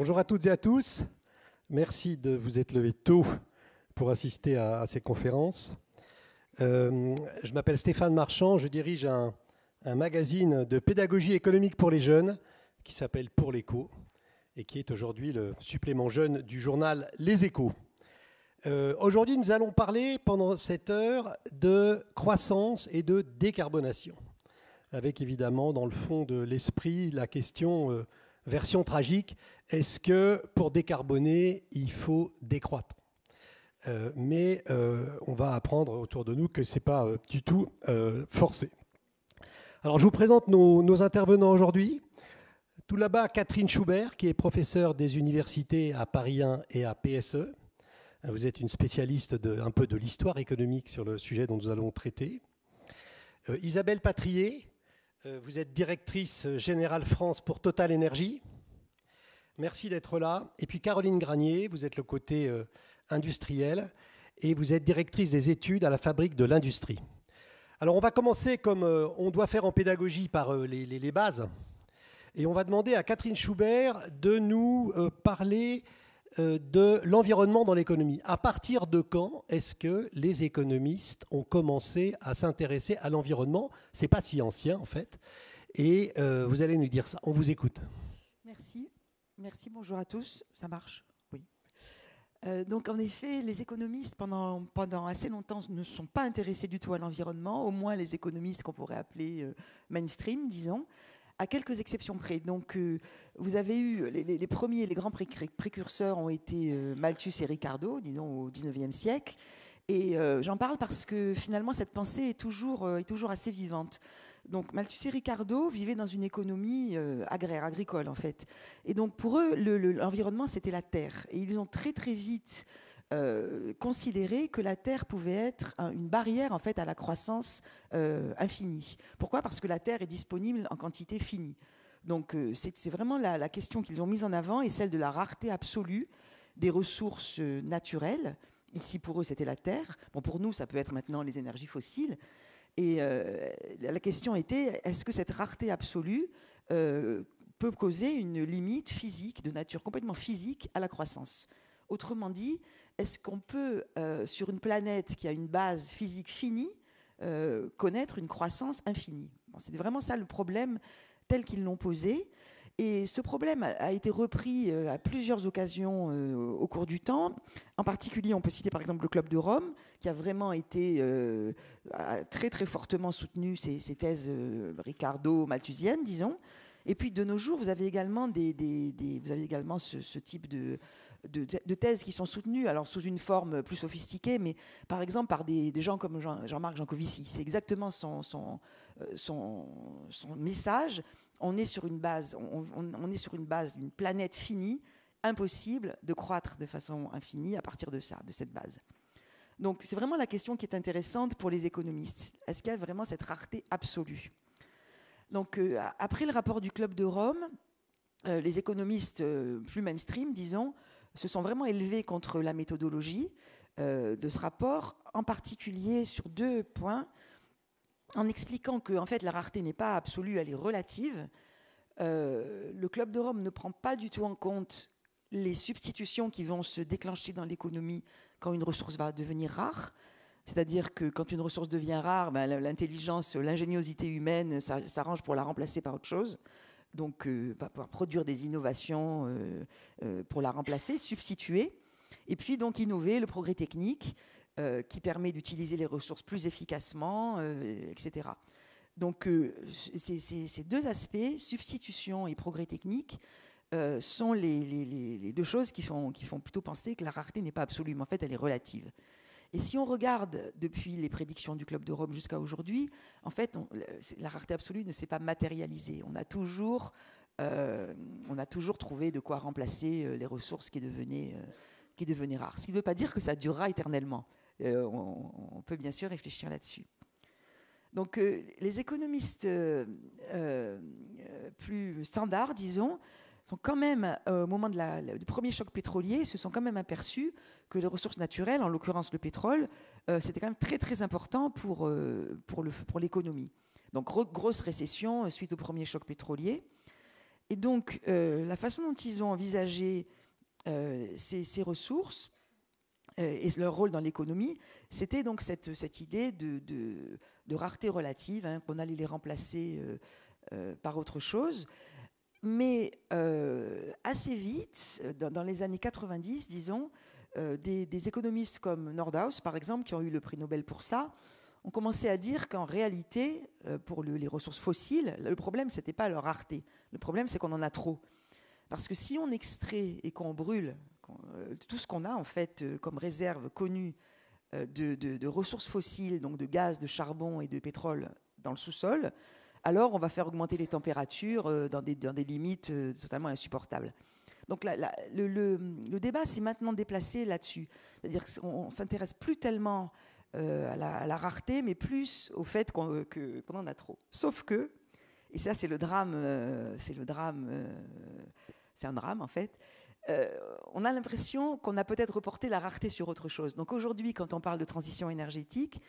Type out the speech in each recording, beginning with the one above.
Bonjour à toutes et à tous. Merci de vous être levés tôt pour assister à ces conférences. Je m'appelle Stéphane Marchand, je dirige un magazine de pédagogie économique pour les jeunes qui s'appelle Pour l'Écho et qui est aujourd'hui le supplément jeune du journal Les Échos. Aujourd'hui, nous allons parler pendant cette heure de croissance et de décarbonation, avec évidemment dans le fond de l'esprit la question version tragique, est-ce que pour décarboner, il faut décroître ? Mais on va apprendre autour de nous que ce n'est pas du tout forcé. Alors je vous présente nos intervenants aujourd'hui. Tout là-bas, Catherine Schubert, qui est professeure des universités à Paris 1 et à PSE. Vous êtes une spécialiste un peu de l'histoire économique sur le sujet dont nous allons traiter. Isabelle Patrier, vous êtes directrice générale France pour Total Énergie. Merci d'être là. Et puis Caroline Granier, vous êtes le côté industriel et vous êtes directrice des études à la Fabrique de l'Industrie. Alors on va commencer comme on doit faire en pédagogie par les bases. Et on va demander à Catherine Schubert de nous parler de l'environnement dans l'économie. À partir de quand est-ce que les économistes ont commencé à s'intéresser à l'environnement ? Ce n'est pas si ancien en fait. Et vous allez nous dire ça. On vous écoute. Merci. Merci, bonjour à tous. Ça marche ? Oui. Donc en effet, les économistes pendant assez longtemps ne sont pas intéressés du tout à l'environnement, au moins les économistes qu'on pourrait appeler mainstream, disons. À quelques exceptions près. Donc, vous avez eu les premiers, les grands précurseurs ont été Malthus et Ricardo, disons au XIXe siècle. Et j'en parle parce que finalement, cette pensée est toujours assez vivante. Donc, Malthus et Ricardo vivaient dans une économie agraire, agricole en fait. Et donc, pour eux, l'environnement, c'était la terre. Et ils ont très très vite considérer que la terre pouvait être une barrière en fait à la croissance infinie. Pourquoi ? Parce que la terre est disponible en quantité finie. Donc c'est vraiment la question qu'ils ont mise en avant et celle de la rareté absolue des ressources naturelles. Ici pour eux c'était la terre. Bon, pour nous ça peut être maintenant les énergies fossiles. Et la question était, est-ce que cette rareté absolue peut causer une limite physique, de nature complètement physique à la croissance ? Autrement dit, est-ce qu'on peut, sur une planète qui a une base physique finie, connaître une croissance infinie ? Bon, c'était vraiment ça le problème tel qu'ils l'ont posé. Et ce problème a été repris à plusieurs occasions au cours du temps. En particulier, on peut citer par exemple le Club de Rome, qui a vraiment été très très fortement soutenu ces thèses ricardo-malthusiennes, disons. Et puis de nos jours, vous avez également, vous avez également ce type de thèses qui sont soutenues, alors sous une forme plus sophistiquée, mais par exemple par des gens comme Jean-Marc Jancovici. C'est exactement son message. On est sur une base, on est sur une base d'une planète finie, impossible de croître de façon infinie à partir de ça, de cette base. Donc c'est vraiment la question qui est intéressante pour les économistes. Est-ce qu'il y a vraiment cette rareté absolue ? Donc après le rapport du Club de Rome, les économistes plus mainstream, disons, se sont vraiment élevés contre la méthodologie de ce rapport, en particulier sur deux points, en expliquant que en fait, la rareté n'est pas absolue, elle est relative. Le Club de Rome ne prend pas du tout en compte les substitutions qui vont se déclencher dans l'économie quand une ressource va devenir rare. C'est-à-dire que quand une ressource devient rare, ben, l'intelligence, l'ingéniosité humaine s'arrange pour la remplacer par autre chose. Donc, pour produire des innovations pour la remplacer, substituer. Et puis, donc, innover, le progrès technique qui permet d'utiliser les ressources plus efficacement, etc. Donc, ces deux aspects, substitution et progrès technique, sont les deux choses qui font plutôt penser que la rareté n'est pas absolue, mais en fait, elle est relative. Et si on regarde depuis les prédictions du Club de Rome jusqu'à aujourd'hui, en fait, la rareté absolue ne s'est pas matérialisée. On a toujours trouvé de quoi remplacer les ressources qui devenaient rares. Ce qui ne veut pas dire que ça durera éternellement. On peut bien sûr réfléchir là-dessus. Donc, les économistes plus standards, disons, sont quand même, au moment du premier choc pétrolier, se sont quand même aperçus que les ressources naturelles, en l'occurrence le pétrole, c'était quand même très très important pour l'économie. Donc grosse récession suite au premier choc pétrolier. Et donc, la façon dont ils ont envisagé ces ressources et leur rôle dans l'économie, c'était donc cette idée de rareté relative, hein, qu'on allait les remplacer par autre chose. Mais assez vite, dans les années 90, disons, des économistes comme Nordhaus, par exemple, qui ont eu le prix Nobel pour ça, ont commencé à dire qu'en réalité, pour les ressources fossiles, le problème, ce n'était pas leur rareté. Le problème, c'est qu'on en a trop. Parce que si on extrait et qu'on brûle tout ce qu'on a, en fait, comme réserve connue de ressources fossiles, donc de gaz, de charbon et de pétrole dans le sous-sol, alors on va faire augmenter les températures dans des limites totalement insupportables. Donc le débat s'est maintenant déplacé là-dessus. C'est-à-dire qu'on ne s'intéresse plus tellement à la rareté, mais plus au fait qu'on en a trop. Sauf que, et ça c'est le drame, c'est un drame en fait, on a l'impression qu'on a peut-être reporté la rareté sur autre chose. Donc aujourd'hui, quand on parle de transition énergétique,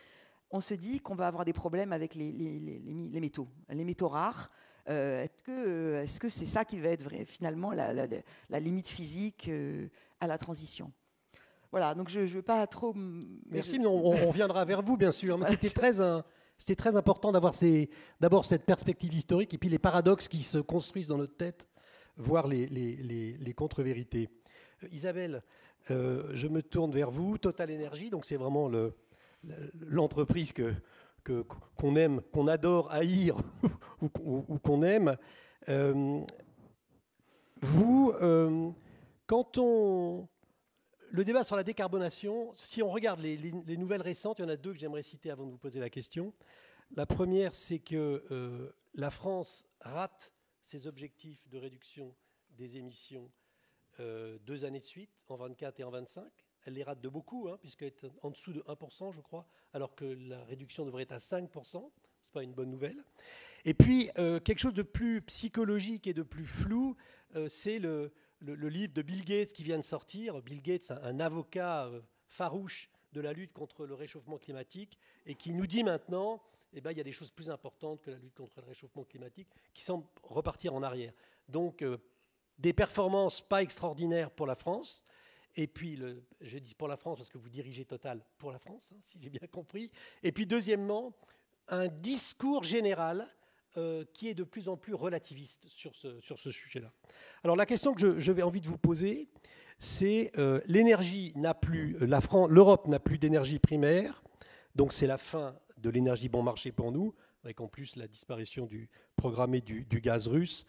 on se dit qu'on va avoir des problèmes avec les métaux rares. Est-ce que c'est ça qui va être finalement la limite physique à la transition? Voilà, donc je ne veux pas trop... Merci, mais on reviendra vers vous, bien sûr. Mais c'était très important d'avoir d'abord cette perspective historique et puis les paradoxes qui se construisent dans notre tête, voire les contre-vérités. Isabelle, je me tourne vers vous. Total Energy, donc c'est vraiment l'entreprise qu'on aime, qu'on adore haïr ou qu'on aime. Le débat sur la décarbonation, si on regarde les nouvelles récentes, il y en a deux que j'aimerais citer avant de vous poser la question. La première, c'est que la France rate ses objectifs de réduction des émissions 2 années de suite, en 24 et en 25. Elle les rate de beaucoup, puisqu'elle est en dessous de 1%, je crois, alors que la réduction devrait être à 5%. Ce n'est pas une bonne nouvelle. Et puis, quelque chose de plus psychologique et de plus flou, c'est le livre de Bill Gates qui vient de sortir. Bill Gates, un avocat farouche de la lutte contre le réchauffement climatique, et qui nous dit maintenant, il y a des choses plus importantes que la lutte contre le réchauffement climatique qui semblent repartir en arrière. Donc, des performances pas extraordinaires pour la France. Et puis, je dis pour la France parce que vous dirigez Total pour la France, si j'ai bien compris. Et puis, deuxièmement, un discours général qui est de plus en plus relativiste sur ce sujet-là. Alors, la question que je vais envie de vous poser, c'est l'énergie n'a plus, l'Europe n'a plus d'énergie primaire, donc c'est la fin de l'énergie bon marché pour nous, avec en plus la disparition programmée du gaz russe.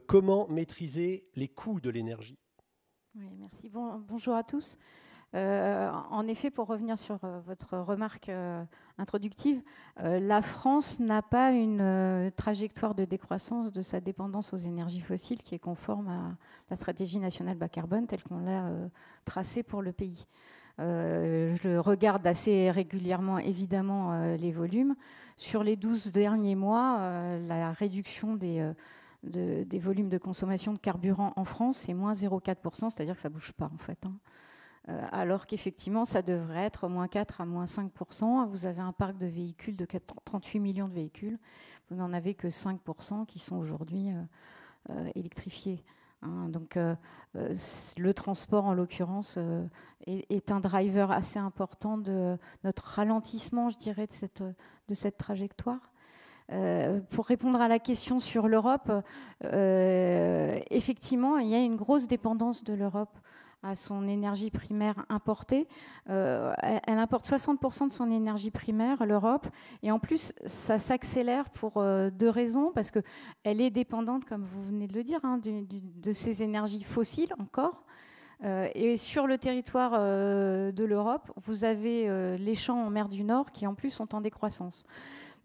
Comment maîtriser les coûts de l'énergie ? Oui, merci. Bonjour à tous. En effet, pour revenir sur votre remarque introductive, la France n'a pas une trajectoire de décroissance de sa dépendance aux énergies fossiles qui est conforme à la stratégie nationale bas carbone telle qu'on l'a tracée pour le pays. Je regarde assez régulièrement, évidemment, les volumes. Sur les 12 derniers mois, la réduction des volumes de consommation de carburant en France, c'est moins 0,4%, c'est-à-dire que ça ne bouge pas en fait. Alors qu'effectivement, ça devrait être moins 4 à moins 5%. Vous avez un parc de véhicules de 38 millions de véhicules. Vous n'en avez que 5% qui sont aujourd'hui électrifiés. Donc le transport, en l'occurrence, est un driver assez important de notre ralentissement, je dirais, de cette trajectoire. Pour répondre à la question sur l'Europe, effectivement, il y a une grosse dépendance de l'Europe à son énergie primaire importée. Elle importe 60% de son énergie primaire, l'Europe, et en plus, ça s'accélère pour deux raisons, parce qu'elle est dépendante, comme vous venez de le dire, de ces énergies fossiles encore. Et sur le territoire de l'Europe, vous avez les champs en mer du Nord qui, en plus, sont en décroissance.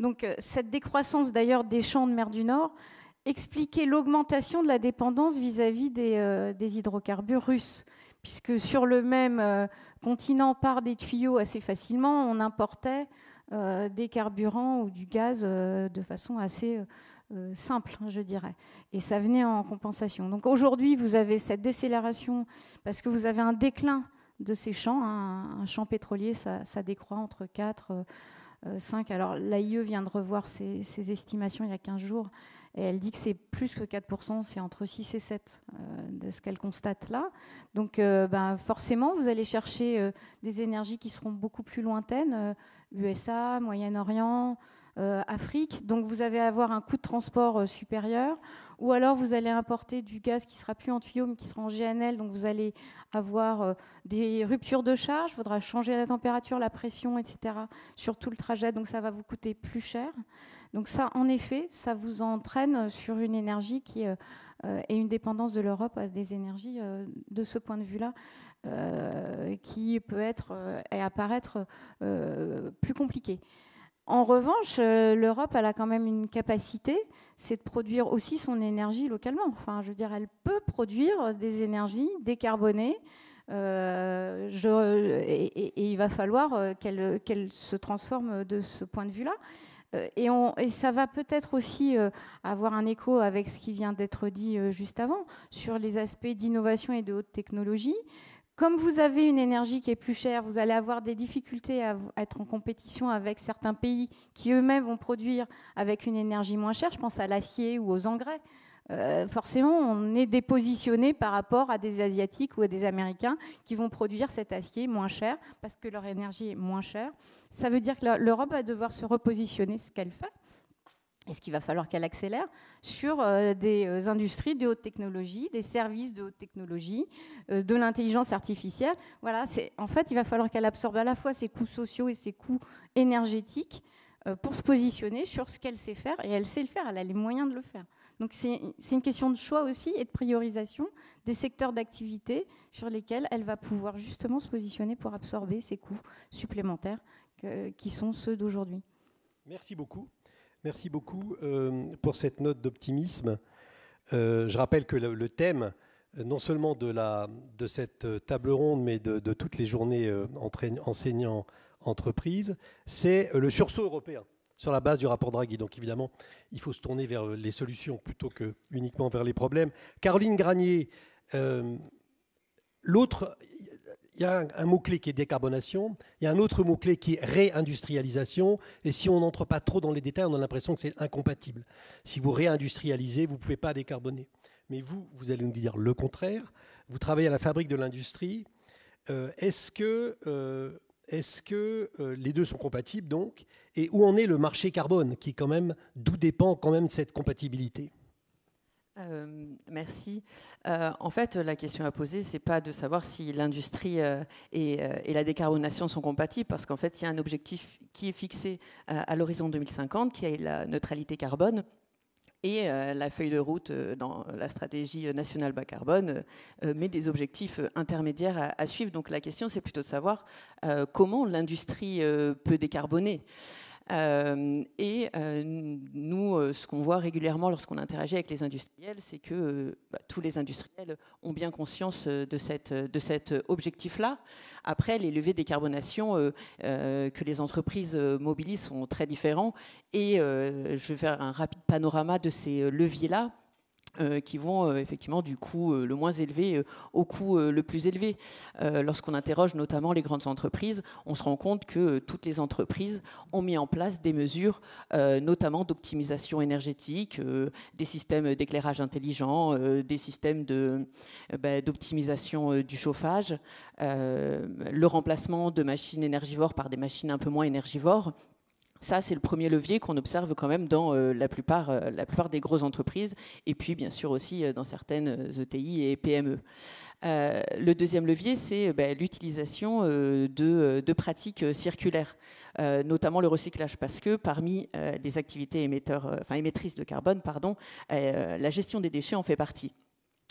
Donc cette décroissance d'ailleurs des champs de mer du Nord expliquait l'augmentation de la dépendance vis-à-vis des hydrocarbures russes, puisque sur le même continent, par des tuyaux assez facilement, on importait des carburants ou du gaz de façon assez simple, je dirais. Et ça venait en compensation. Donc aujourd'hui, vous avez cette décélération parce que vous avez un déclin de ces champs. Un champ pétrolier, ça décroît entre 4... 5. Alors l'AIE vient de revoir ses estimations il y a 15 jours. Et elle dit que c'est plus que 4%, c'est entre 6 et 7 de ce qu'elle constate là. Donc forcément, vous allez chercher des énergies qui seront beaucoup plus lointaines, USA, Moyen-Orient, Afrique. Donc vous allez avoir un coût de transport supérieur. Ou alors vous allez importer du gaz qui ne sera plus en tuyau, mais qui sera en GNL. Donc vous allez avoir des ruptures de charge. Il faudra changer la température, la pression, etc. sur tout le trajet. Donc ça va vous coûter plus cher. Donc ça, en effet, ça vous entraîne sur une énergie qui est une dépendance de l'Europe à des énergies de ce point de vue-là qui peut être et apparaître plus compliquée. En revanche, l'Europe, elle a quand même une capacité, c'est de produire aussi son énergie localement. Enfin, je veux dire, elle peut produire des énergies décarbonées. Et il va falloir qu'elle se transforme de ce point de vue-là. Et ça va peut-être aussi avoir un écho avec ce qui vient d'être dit juste avant sur les aspects d'innovation et de haute technologie. Comme vous avez une énergie qui est plus chère, vous allez avoir des difficultés à être en compétition avec certains pays qui eux-mêmes vont produire avec une énergie moins chère. Je pense à l'acier ou aux engrais. Forcément, on est dépositionné par rapport à des Asiatiques ou à des Américains qui vont produire cet acier moins cher parce que leur énergie est moins chère. Ça veut dire que l'Europe va devoir se repositionner, ce qu'elle fait, et ce qu'il va falloir qu'elle accélère sur des industries de haute technologie, des services de haute technologie, de l'intelligence artificielle. Voilà, en fait, il va falloir qu'elle absorbe à la fois ses coûts sociaux et ses coûts énergétiques pour se positionner sur ce qu'elle sait faire, et elle sait le faire, elle a les moyens de le faire. Donc c'est une question de choix aussi et de priorisation des secteurs d'activité sur lesquels elle va pouvoir justement se positionner pour absorber ces coûts supplémentaires qui sont ceux d'aujourd'hui. Merci beaucoup. Merci beaucoup pour cette note d'optimisme. Je rappelle que le thème, non seulement de cette table ronde, mais de toutes les journées enseignants-entreprises, c'est le sursaut européen sur la base du rapport Draghi. Donc évidemment, il faut se tourner vers les solutions plutôt que uniquement vers les problèmes. Caroline Granier, l'autre, il y a un mot-clé qui est décarbonation, il y a un autre mot-clé qui est réindustrialisation, et si on n'entre pas trop dans les détails, on a l'impression que c'est incompatible. Si vous réindustrialisez, vous ne pouvez pas décarboner. Mais vous allez nous dire le contraire. Vous travaillez à la fabrique de l'industrie. Est-ce que les deux sont compatibles, donc? Et où en est le marché carbone, qui quand même, d'où dépend quand même cette compatibilité? Merci. En fait, la question à poser, c'est pas de savoir si l'industrie et la décarbonation sont compatibles, parce qu'en fait, il y a un objectif qui est fixé à l'horizon 2050, qui est la neutralité carbone. Et la feuille de route dans la stratégie nationale bas carbone met des objectifs intermédiaires à suivre. Donc la question, c'est plutôt de savoir comment l'industrie peut décarboner. Nous, ce qu'on voit régulièrement lorsqu'on interagit avec les industriels, c'est que tous les industriels ont bien conscience de cet objectif-là. Après, les leviers de décarbonation que les entreprises mobilisent sont très différents. Et je vais faire un rapide panorama de ces leviers-là, qui vont effectivement du coût le moins élevé au coût le plus élevé. Lorsqu'on interroge notamment les grandes entreprises, on se rend compte que toutes les entreprises ont mis en place des mesures, notamment d'optimisation énergétique, des systèmes d'éclairage intelligent, des systèmes d'optimisation du chauffage, le remplacement de machines énergivores par des machines un peu moins énergivores. Ça, c'est le premier levier qu'on observe quand même dans la plupart des grosses entreprises, et puis bien sûr aussi dans certaines ETI et PME. Le deuxième levier, c'est l'utilisation de pratiques circulaires, notamment le recyclage, parce que parmi les activités émettrices de carbone, la gestion des déchets en fait partie.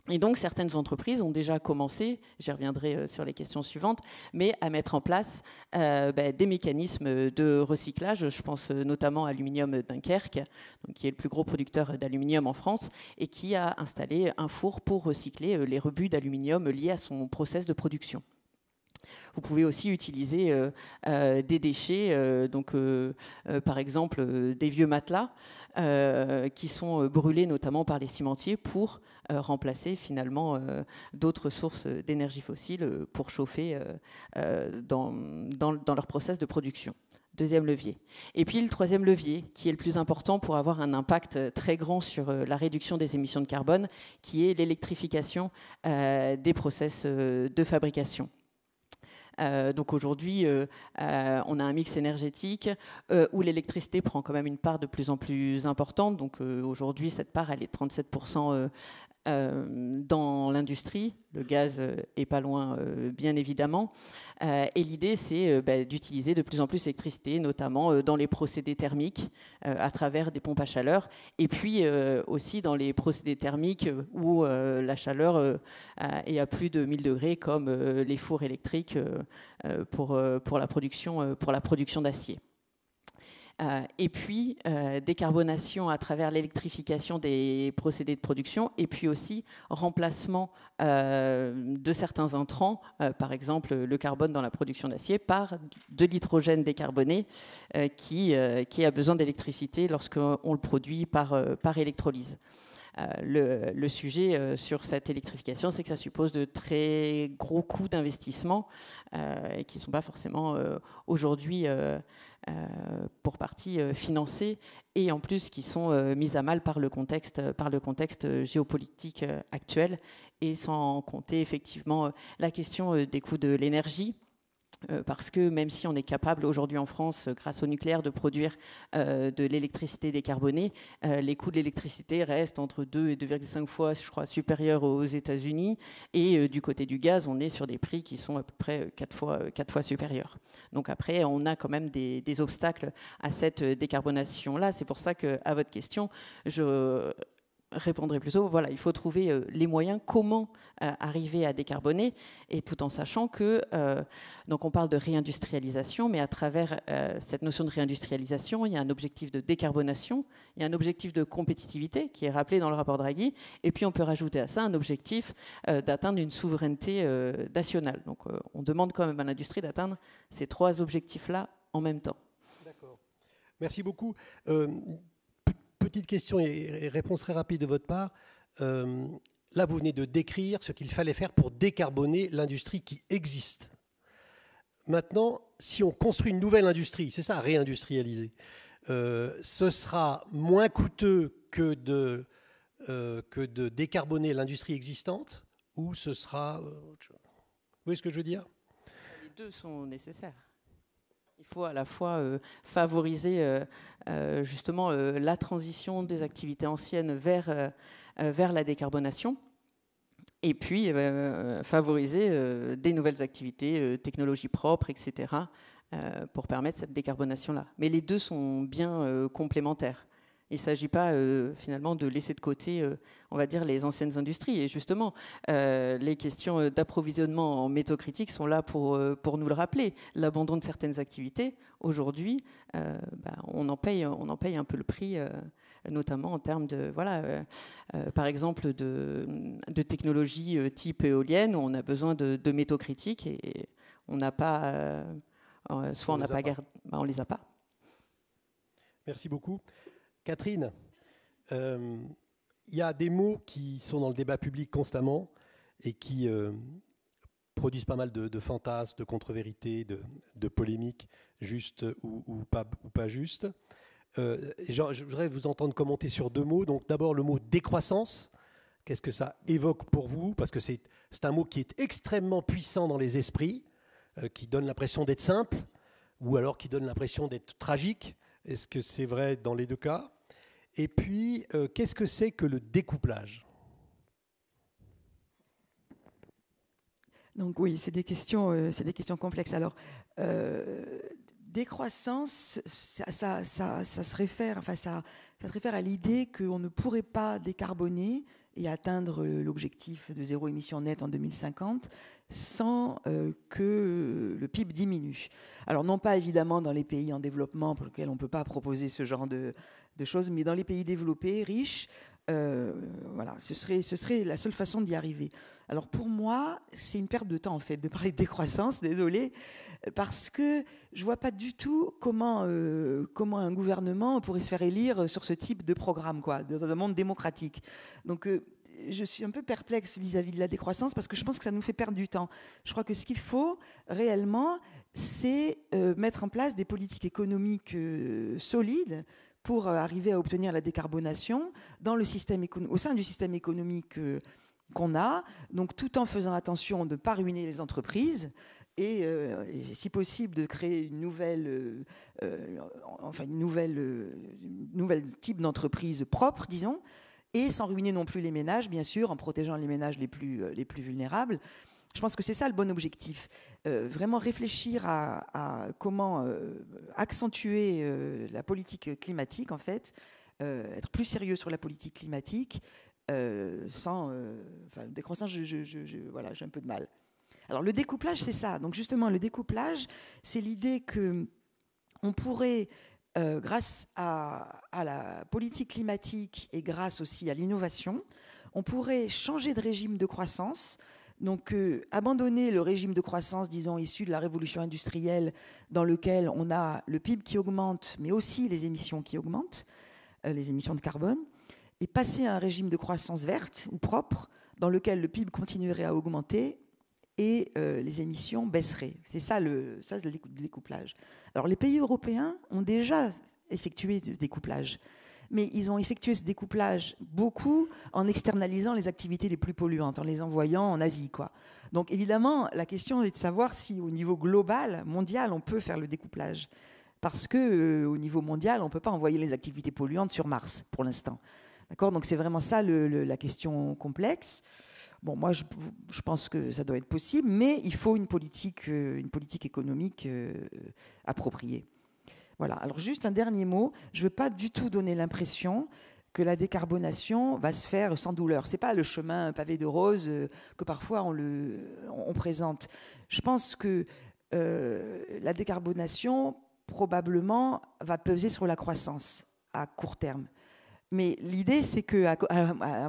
Et donc, certaines entreprises ont déjà commencé, j'y reviendrai sur les questions suivantes, mais à mettre en place des mécanismes de recyclage. Je pense notamment à Aluminium Dunkerque, donc, qui est le plus gros producteur d'aluminium en France, et qui a installé un four pour recycler les rebuts d'aluminium liés à son process de production. Vous pouvez aussi utiliser des déchets, par exemple des vieux matelas qui sont brûlés notamment par les cimentiers pour remplacer finalement d'autres sources d'énergie fossile pour chauffer dans leur process de production. Deuxième levier. Et puis le troisième levier, qui est le plus important pour avoir un impact très grand sur la réduction des émissions de carbone, qui est l'électrification des process de fabrication. Donc aujourd'hui, on a un mix énergétique où l'électricité prend quand même une part de plus en plus importante. Donc aujourd'hui, cette part, elle est 37% dans l'industrie. Le gaz est pas loin, bien évidemment. Et l'idée, c'est d'utiliser de plus en plus l'électricité, notamment dans les procédés thermiques, à travers des pompes à chaleur, et puis aussi dans les procédés thermiques où la chaleur est à plus de 1000 degrés, comme les fours électriques pour la production d'acier. Et puis décarbonation à travers l'électrification des procédés de production, et puis aussi remplacement de certains intrants, par exemple le carbone dans la production d'acier, par de l'hydrogène décarboné qui a besoin d'électricité lorsqu'on le produit par électrolyse. Le sujet sur cette électrification, c'est que ça suppose de très gros coûts d'investissement qui ne sont pas forcément aujourd'hui pour partie financés, et en plus qui sont mis à mal par le contexte géopolitique actuel, et sans compter effectivement la question des coûts de l'énergie. Parce que même si on est capable aujourd'hui en France, grâce au nucléaire, de produire de l'électricité décarbonée, les coûts de l'électricité restent entre 2 et 2,5 fois, je crois, supérieurs aux États-Unis. Et du côté du gaz, on est sur des prix qui sont à peu près 4 fois supérieurs. Donc après, on a quand même des obstacles à cette décarbonation-là. C'est pour ça qu'à votre question, je répondrai plutôt, voilà, il faut trouver les moyens, comment arriver à décarboner, et tout en sachant que, donc on parle de réindustrialisation, mais à travers cette notion de réindustrialisation, il y a un objectif de décarbonation, il y a un objectif de compétitivité qui est rappelé dans le rapport Draghi, et puis on peut rajouter à ça un objectif d'atteindre une souveraineté nationale. Donc on demande quand même à l'industrie d'atteindre ces 3 objectifs-là en même temps. D'accord. Merci beaucoup. Petite question et réponse très rapide de votre part. Là, vous venez de décrire ce qu'il fallait faire pour décarboner l'industrie qui existe. Maintenant, si on construit une nouvelle industrie, c'est ça, réindustrialiser, ce sera moins coûteux que de décarboner l'industrie existante, ou ce sera... Vous voyez ce que je veux dire? Les deux sont nécessaires. Il faut à la fois favoriser justement la transition des activités anciennes vers la décarbonation, et puis favoriser des nouvelles activités, technologies propres, etc., pour permettre cette décarbonation-là. Mais les deux sont bien complémentaires. Il ne s'agit pas finalement de laisser de côté, on va dire, les anciennes industries. Et justement, les questions d'approvisionnement en métaux critiques sont là pour nous le rappeler. L'abandon de certaines activités, aujourd'hui, on en paye un peu le prix, notamment en termes de, voilà, par exemple, de technologies type éolienne, où on a besoin de métaux critiques, et on n'a pas, soit on n'a pas gardé, on les a pas. Merci beaucoup. Catherine, il y a des mots qui sont dans le débat public constamment et qui produisent pas mal de fantasmes, de contre-vérités, de polémiques, justes ou pas justes. Je voudrais vous entendre commenter sur 2 mots. Donc d'abord le mot décroissance. Qu'est-ce que ça évoque pour vous? Parce que c'est un mot qui est extrêmement puissant dans les esprits, qui donne l'impression d'être simple, ou alors qui donne l'impression d'être tragique. Est-ce que c'est vrai dans les 2 cas? Et puis, qu'est-ce que c'est que le découplage? Donc oui, c'est des questions complexes. Alors, décroissance, ça se réfère à l'idée qu'on ne pourrait pas décarboner et atteindre l'objectif de 0 émission nette en 2050 sans que le PIB diminue. Alors non pas évidemment dans les pays en développement pour lesquels on ne peut pas proposer ce genre de choses, mais dans les pays développés, riches, voilà, ce serait la seule façon d'y arriver. Alors pour moi, c'est une perte de temps en fait de parler de décroissance, désolé, parce que je vois pas du tout comment un gouvernement pourrait se faire élire sur ce type de programme, quoi, de monde démocratique. Donc je suis un peu perplexe vis-à-vis de la décroissance parce que je pense que ça nous fait perdre du temps. Je crois que ce qu'il faut réellement, c'est mettre en place des politiques économiques solides pour arriver à obtenir la décarbonation au sein du système économique qu'on a, donc tout en faisant attention de ne pas ruiner les entreprises et si possible de créer une nouvelle type d'entreprise propre, disons, et sans ruiner non plus les ménages, bien sûr, en protégeant les ménages les plus vulnérables. Je pense que c'est ça le bon objectif. Vraiment réfléchir à comment accentuer la politique climatique, en fait, être plus sérieux sur la politique climatique, sans décroissance, voilà, j'ai un peu de mal. Alors le découplage, c'est ça. Donc justement, le découplage, c'est l'idée qu'on pourrait, grâce à la politique climatique et grâce aussi à l'innovation, on pourrait changer de régime de croissance. Donc, abandonner le régime de croissance, disons, issu de la révolution industrielle, dans lequel on a le PIB qui augmente, mais aussi les émissions qui augmentent, les émissions de carbone, et passer à un régime de croissance verte ou propre, dans lequel le PIB continuerait à augmenter et les émissions baisseraient. C'est ça le découplage. Alors, les pays européens ont déjà effectué ce découplage. Mais ils ont effectué ce découplage beaucoup en externalisant les activités les plus polluantes, en les envoyant en Asie, quoi. Donc évidemment, la question est de savoir si au niveau global, mondial, on peut faire le découplage. Parce qu'au niveau mondial, on ne peut pas envoyer les activités polluantes sur Mars, pour l'instant. D'accord ? Donc c'est vraiment ça la question complexe. Bon, moi, je pense que ça doit être possible, mais il faut une politique économique appropriée. Voilà. Alors juste un dernier mot, je ne veux pas du tout donner l'impression que la décarbonation va se faire sans douleur. Ce n'est pas le chemin pavé de roses que parfois on présente. Je pense que la décarbonation probablement va peser sur la croissance à court terme. Mais l'idée, c'est qu'à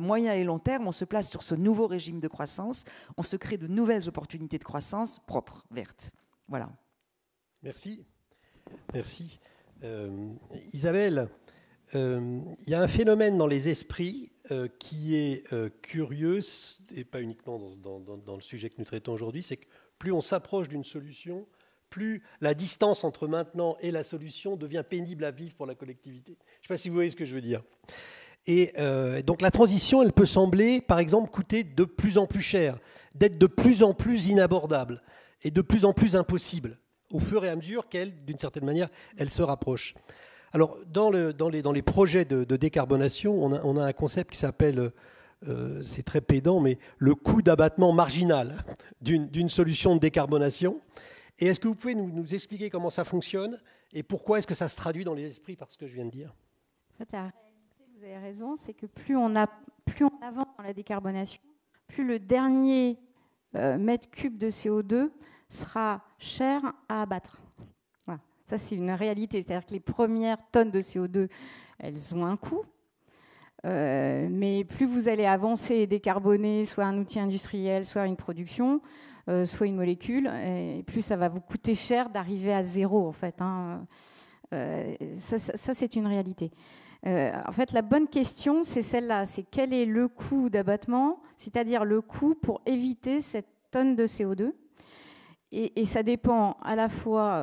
moyen et long terme, on se place sur ce nouveau régime de croissance, on se crée de nouvelles opportunités de croissance propres, vertes. Voilà. Merci. Merci. Isabelle, il y a un phénomène dans les esprits qui est curieux, et pas uniquement dans le sujet que nous traitons aujourd'hui, c'est que plus on s'approche d'une solution, plus la distance entre maintenant et la solution devient pénible à vivre pour la collectivité. Je ne sais pas si vous voyez ce que je veux dire. Et donc la transition, elle peut sembler, par exemple, coûter de plus en plus cher, d'être de plus en plus inabordable et de plus en plus impossible, au fur et à mesure qu'elle, d'une certaine manière, elle se rapproche. Alors, dans les projets de décarbonation, on a un concept qui s'appelle, c'est très pédant, mais le coût d'abattement marginal d'une solution de décarbonation. Et est-ce que vous pouvez nous expliquer comment ça fonctionne et pourquoi est-ce que ça se traduit dans les esprits par ce que je viens de dire ? En fait, la réalité, vous avez raison, c'est que plus on avance dans la décarbonation, plus le dernier mètre cube de CO2 sera cher à abattre. Voilà. Ça, c'est une réalité. C'est-à-dire que les premières tonnes de CO2, elles ont un coût. Mais plus vous allez avancer et décarboner, soit un outil industriel, soit une production, soit une molécule, et plus ça va vous coûter cher d'arriver à zéro, en fait. Hein. Ça, c'est une réalité. En fait, la bonne question, c'est celle-là. C'est quel est le coût d'abattement, c'est-à-dire le coût pour éviter cette tonne de CO2. Et ça dépend à la fois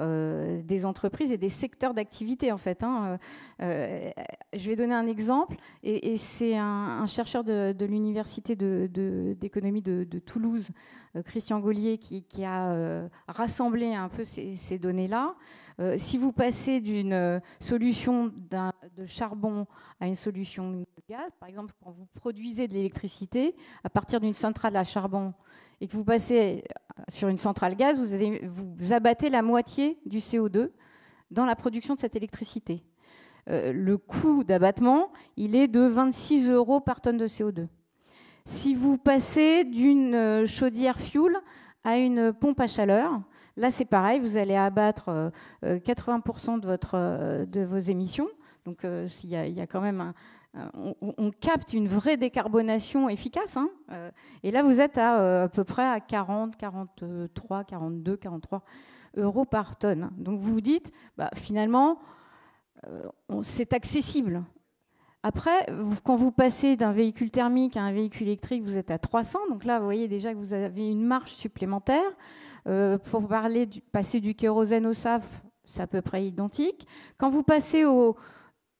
des entreprises et des secteurs d'activité, en fait. Hein. Je vais donner un exemple, et c'est un chercheur de l'université d'économie de Toulouse, Christian Gaulier, qui a rassemblé un peu ces données-là. Si vous passez d'une solution de charbon à une solution de gaz, par exemple, quand vous produisez de l'électricité à partir d'une centrale à charbon, et que vous passez sur une centrale gaz, vous abattez la moitié du CO2 dans la production de cette électricité. Le coût d'abattement, il est de 26 € par tonne de CO2. Si vous passez d'une chaudière fuel à une pompe à chaleur, là c'est pareil, vous allez abattre 80% de vos émissions. Donc il y a quand même on capte une vraie décarbonation efficace. Hein. Et là, vous êtes à peu près à 40, 43, 42, 43 € par tonne. Donc vous vous dites, finalement, c'est accessible. Après, quand vous passez d'un véhicule thermique à un véhicule électrique, vous êtes à 300. Donc là, vous voyez déjà que vous avez une marge supplémentaire. Pour parler passer du kérosène au SAF, c'est à peu près identique. Quand vous passez au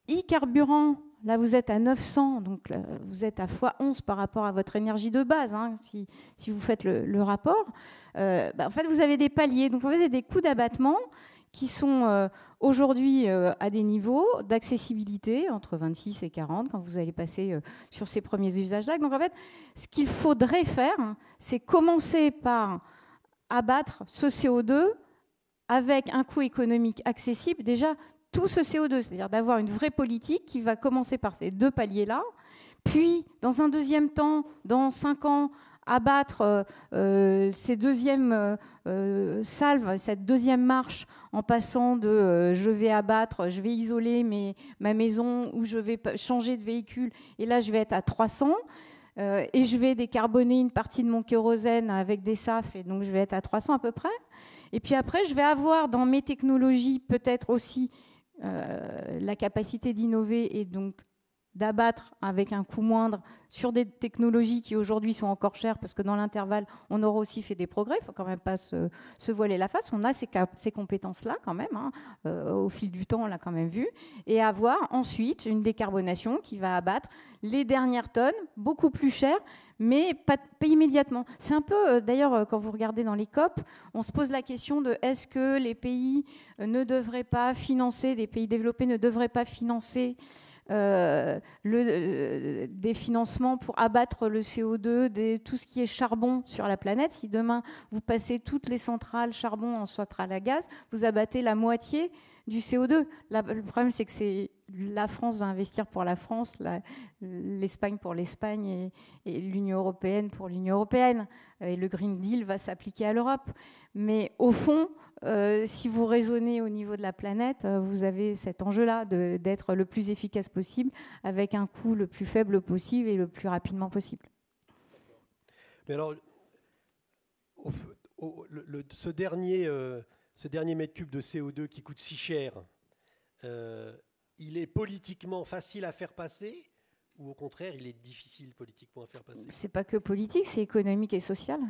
e-carburant, là, vous êtes à 900. Donc là, vous êtes à x11 par rapport à votre énergie de base, hein, si vous faites le rapport. En fait, vous avez des paliers. Donc, en fait, vous avez des coûts d'abattement qui sont aujourd'hui à des niveaux d'accessibilité entre 26 et 40 quand vous allez passer sur ces premiers usages-là. Donc en fait, ce qu'il faudrait faire, hein, c'est commencer par abattre ce CO2 avec un coût économique accessible. Déjà, tout ce CO2, c'est-à-dire d'avoir une vraie politique qui va commencer par ces deux paliers-là, puis dans un deuxième temps, dans 5 ans, abattre ces deuxièmes salves, cette deuxième marche en passant de je vais abattre, je vais isoler ma maison ou je vais changer de véhicule et là je vais être à 300 et je vais décarboner une partie de mon kérosène avec des SAF et donc je vais être à 300 à peu près. Et puis après je vais avoir dans mes technologies peut-être aussi la capacité d'innover et donc d'abattre avec un coût moindre sur des technologies qui aujourd'hui sont encore chères parce que dans l'intervalle, on aura aussi fait des progrès. Il ne faut quand même pas se voiler la face. On a ces compétences-là quand même. Hein. Au fil du temps, on l'a quand même vu. Et avoir ensuite une décarbonation qui va abattre les dernières tonnes, beaucoup plus chères, mais pas immédiatement. C'est un peu, d'ailleurs, quand vous regardez dans les COP, on se pose la question de est-ce que les pays ne devraient pas financer, des pays développés ne devraient pas financer des financements pour abattre le CO2, tout ce qui est charbon sur la planète. Si demain, vous passez toutes les centrales charbon en centrales à gaz, vous abattez la moitié du CO2. Le problème, c'est que la France va investir pour la France, l'Espagne pour l'Espagne et l'Union européenne pour l'Union européenne. Et le Green Deal va s'appliquer à l'Europe. Mais au fond, si vous raisonnez au niveau de la planète, vous avez cet enjeu-là d'être le plus efficace possible avec un coût le plus faible possible et le plus rapidement possible. Mais alors, ce dernier mètre cube de CO2 qui coûte si cher, il est politiquement facile à faire passer ou au contraire, il est difficile politiquement à faire passer? C'est pas que politique, c'est économique et social.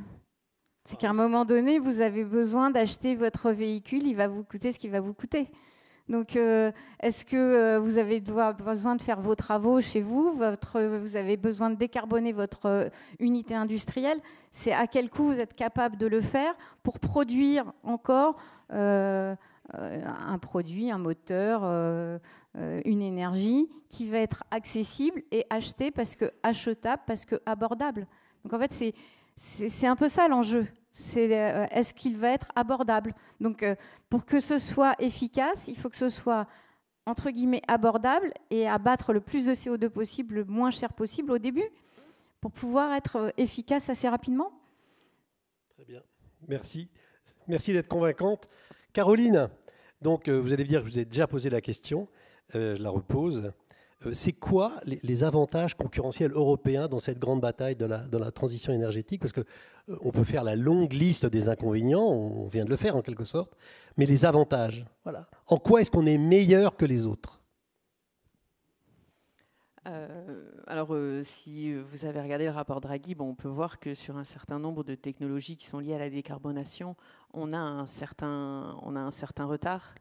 C'est qu'à un moment donné, vous avez besoin d'acheter votre véhicule, il va vous coûter ce qu'il va vous coûter. Donc, est-ce que vous avez besoin de faire vos travaux chez vous? Vous avez besoin de décarboner votre unité industrielle? C'est à quel coût vous êtes capable de le faire pour produire encore un produit, un moteur, une énergie qui va être accessible et achetée parce que achetable, parce que abordable. Donc, en fait, c'est un peu ça l'enjeu. Est-ce qu'il va être abordable? Donc, pour que ce soit efficace, il faut que ce soit, entre guillemets, abordable et abattre le plus de CO2 possible, le moins cher possible au début, pour pouvoir être efficace assez rapidement. Très bien. Merci. Merci d'être convaincante. Caroline, donc, vous allez dire que je vous ai déjà posé la question. Je la repose. C'est quoi les avantages concurrentiels européens dans cette grande bataille de la transition énergétique? Parce qu'on peut faire la longue liste des inconvénients, on vient de le faire en quelque sorte, mais les avantages, voilà. En quoi est-ce qu'on est meilleur que les autres? Alors, si vous avez regardé le rapport Draghi, on peut voir que sur un certain nombre de technologies qui sont liées à la décarbonation, on a un certain retard.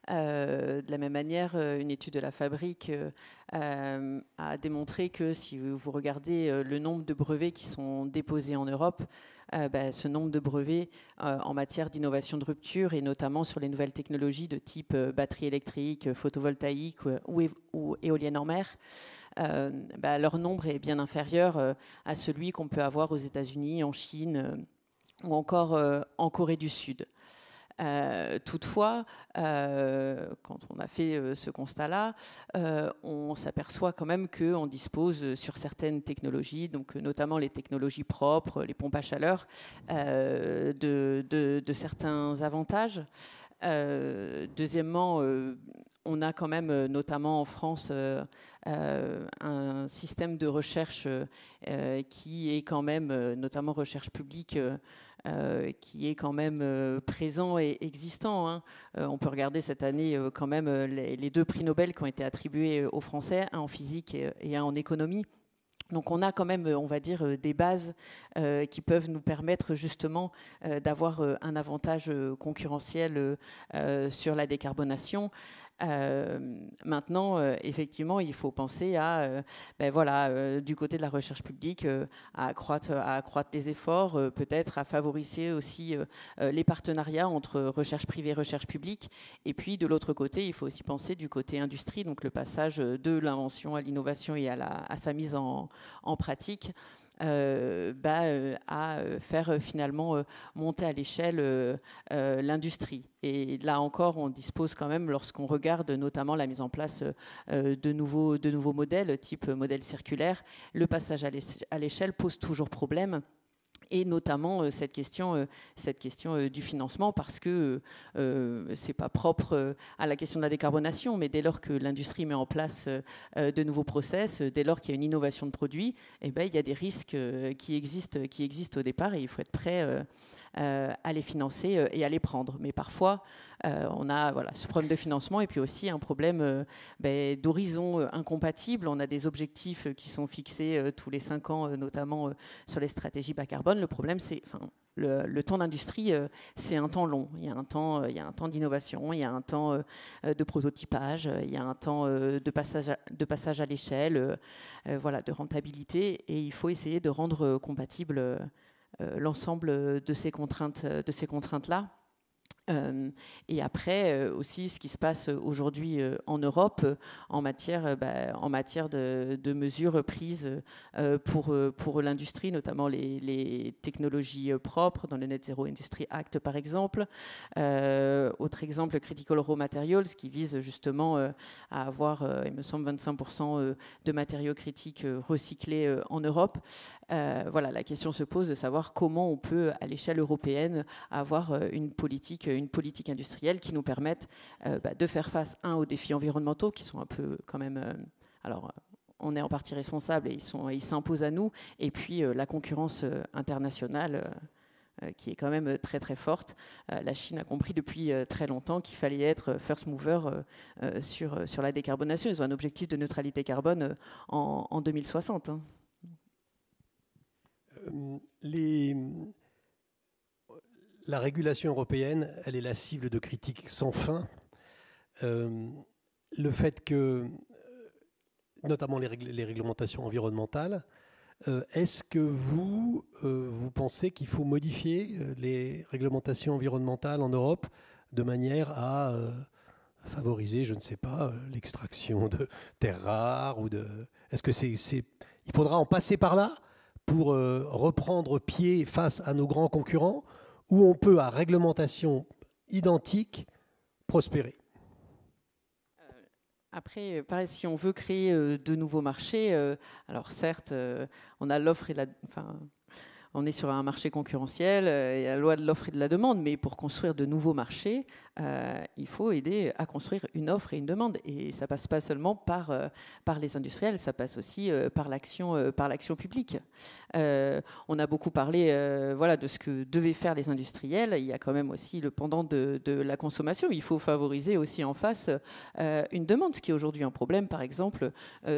De la même manière, une étude de la Fabrique a démontré que si vous regardez le nombre de brevets qui sont déposés en Europe, ce nombre de brevets en matière d'innovation de rupture et notamment sur les nouvelles technologies de type batterie électrique, photovoltaïque ou éolienne en mer, leur nombre est bien inférieur à celui qu'on peut avoir aux États-Unis, en Chine ou encore en Corée du Sud. Toutefois, quand on a fait ce constat-là, on s'aperçoit quand même qu'on dispose sur certaines technologies, donc notamment les technologies propres, les pompes à chaleur, de certains avantages. Deuxièmement, on a quand même, notamment en France, un système de recherche qui est quand même, notamment recherche publique, qui est quand même présent et existant, hein. On peut regarder cette année quand même les 2 prix Nobel qui ont été attribués aux Français, un en physique et un en économie. Donc on a quand même, on va dire, des bases qui peuvent nous permettre justement d'avoir un avantage concurrentiel sur la décarbonation. Maintenant, effectivement, il faut penser à, du côté de la recherche publique, à accroître les efforts, peut-être à favoriser aussi les partenariats entre recherche privée et recherche publique. Et puis, de l'autre côté, il faut aussi penser du côté industrie, donc le passage de l'invention à l'innovation et à sa mise en pratique. À faire finalement monter à l'échelle l'industrie. Et là encore, on dispose quand même, lorsqu'on regarde notamment la mise en place de nouveaux modèles, type modèle circulaire, le passage à l'échelle pose toujours problème. Et notamment cette question du financement, parce que c'est pas propre à la question de la décarbonation, mais dès lors que l'industrie met en place de nouveaux process, dès lors qu'il y a une innovation de produit, il y a des risques qui existent au départ, et il faut être prêt à les financer et à les prendre. Mais parfois, on a ce problème de financement et puis aussi un problème d'horizon incompatible. On a des objectifs qui sont fixés tous les 5 ans, notamment sur les stratégies bas carbone. Le problème, c'est le temps d'industrie, c'est un temps long. Il y a un temps d'innovation, il y a un temps de prototypage, il y a un temps de passage à l'échelle, de rentabilité. Et il faut essayer de rendre compatible l'ensemble de ces contraintes-là. Et après aussi ce qui se passe aujourd'hui en Europe en matière de mesures prises pour l'industrie, notamment les technologies propres dans le Net Zero Industry Act par exemple. Autre exemple, Critical Raw Materials, qui vise justement à avoir, il me semble, 25% de matériaux critiques recyclés en Europe. La question se pose de savoir comment on peut, à l'échelle européenne, avoir une politique industrielle qui nous permette de faire face, aux défis environnementaux qui sont un peu quand même... on est en partie responsable et ils s'imposent à nous, et puis la concurrence internationale qui est quand même très très forte. La Chine a compris depuis très longtemps qu'il fallait être first mover sur la décarbonation. Ils ont un objectif de neutralité carbone en 2060. Hein. La régulation européenne, elle est la cible de critiques sans fin. Le fait que, notamment les réglementations environnementales, est-ce que vous pensez qu'il faut modifier les réglementations environnementales en Europe de manière à favoriser, je ne sais pas, l'extraction de terres rares Est-ce que il faudra en passer par là pour reprendre pied face à nos grands concurrents, où on peut, à réglementation identique, prospérer? Après, pareil, si on veut créer de nouveaux marchés, alors certes, on a l'offre et on est sur un marché concurrentiel, il y a la loi de l'offre et de la demande, mais pour construire de nouveaux marchés, il faut aider à construire une offre et une demande. Et ça ne passe pas seulement par les industriels, ça passe aussi par l'action publique. On a beaucoup parlé de ce que devaient faire les industriels. Il y a quand même aussi le pendant de la consommation. Il faut favoriser aussi en face une demande, ce qui est aujourd'hui un problème, par exemple,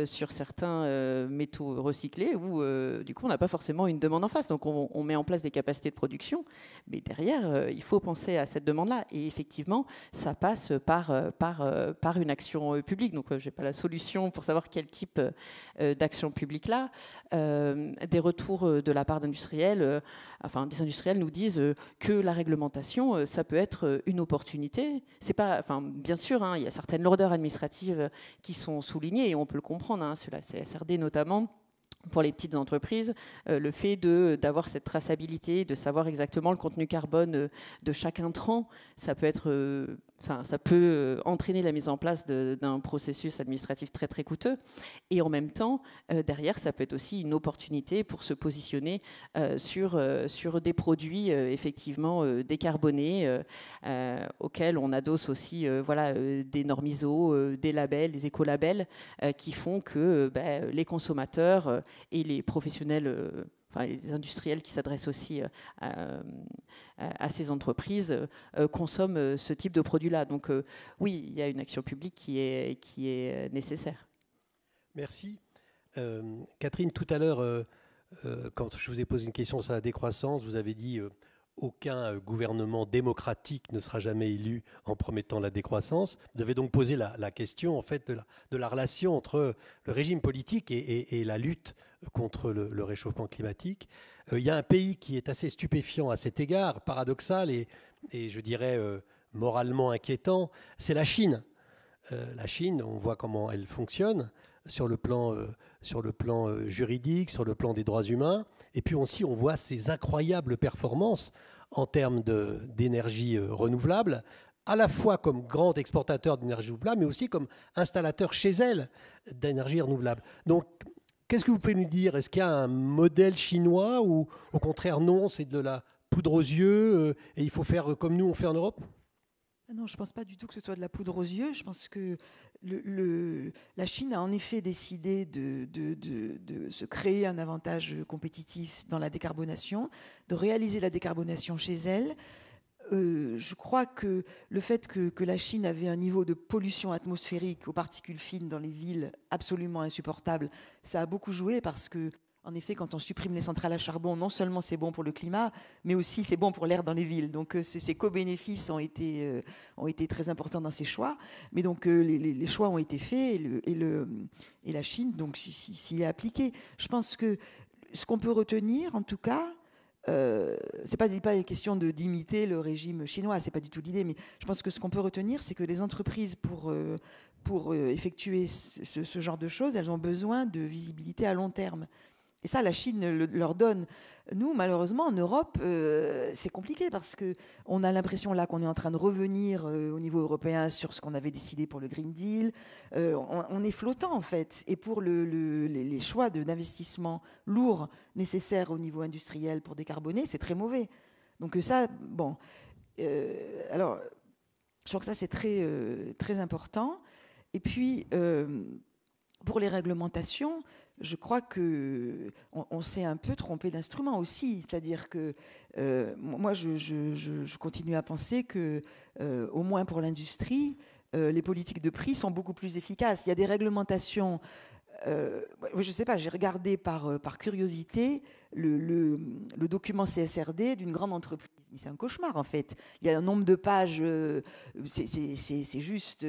sur certains métaux recyclés, où du coup on n'a pas forcément une demande en face. Donc on met en place des capacités de production, mais derrière, il faut penser à cette demande-là. Et effectivement, ça passe par une action publique. Donc, je n'ai pas la solution pour savoir quel type d'action publique là. Des retours de la part d'industriels, des industriels nous disent que la réglementation, ça peut être une opportunité. C'est pas, bien sûr, il y a certaines lourdeurs administratives qui sont soulignées et on peut le comprendre. Sur la CSRD notamment. Pour les petites entreprises, le fait d'avoir cette traçabilité, de savoir exactement le contenu carbone de chaque intrant, ça peut être ça peut entraîner la mise en place d'un processus administratif très très coûteux. Et en même temps, derrière, ça peut être aussi une opportunité pour se positionner sur des produits effectivement décarbonés, auxquels on adosse aussi des normes ISO, des labels, des écolabels, qui font que les consommateurs et les professionnels, les industriels qui s'adressent aussi à ces entreprises consomment ce type de produit-là. Donc oui, il y a une action publique qui est nécessaire. Merci. Catherine, tout à l'heure, quand je vous ai posé une question sur la décroissance, vous avez dit aucun gouvernement démocratique ne sera jamais élu en promettant la décroissance. Vous avez donc posé la question en fait, de la relation entre le régime politique et la lutte contre le réchauffement climatique. Il y a un pays qui est assez stupéfiant à cet égard, paradoxal et je dirais moralement inquiétant, c'est la Chine. La Chine, on voit comment elle fonctionne sur le plan juridique, sur le plan des droits humains. Et puis aussi, on voit ces incroyables performances en termes d'énergie renouvelable, à la fois comme grand exportateur d'énergie renouvelable, mais aussi comme installateur chez elle d'énergie renouvelable. Donc, qu'est-ce que vous pouvez nous dire? Est-ce qu'il y a un modèle chinois ou au contraire non, c'est de la poudre aux yeux et il faut faire comme nous on fait en Europe? Non, je ne pense pas du tout que ce soit de la poudre aux yeux. Je pense que la Chine a en effet décidé de se créer un avantage compétitif dans la décarbonation, de réaliser la décarbonation chez elle. Je crois que le fait que la Chine avait un niveau de pollution atmosphérique aux particules fines dans les villes absolument insupportable, ça a beaucoup joué parce que en effet, quand on supprime les centrales à charbon, non seulement c'est bon pour le climat, mais aussi c'est bon pour l'air dans les villes. Donc ces co-bénéfices ont été très importants dans ces choix. Mais donc les choix ont été faits et la Chine donc s'y est appliquée. Je pense que ce qu'on peut retenir, en tout cas, c'est pas une question d'imiter le régime chinois, c'est pas du tout l'idée. Mais je pense que ce qu'on peut retenir, c'est que les entreprises pour effectuer ce genre de choses, elles ont besoin de visibilité à long terme. Et ça, la Chine leur donne. Nous, malheureusement, en Europe, c'est compliqué parce qu'on a l'impression là qu'on est en train de revenir au niveau européen sur ce qu'on avait décidé pour le Green Deal. On est flottant, en fait. Et pour les choix d'investissement lourds nécessaires au niveau industriel pour décarboner, c'est très mauvais. Donc ça, bon. Alors, je crois que ça, c'est très, très important. Et puis, pour les réglementations, je crois qu'on s'est un peu trompé d'instrument aussi. C'est-à-dire que moi, je continue à penser que, au moins pour l'industrie, les politiques de prix sont beaucoup plus efficaces. Il y a des réglementations. Je ne sais pas, j'ai regardé par curiosité le document CSRD d'une grande entreprise. Mais c'est un cauchemar, en fait. Il y a un nombre de pages, c'est juste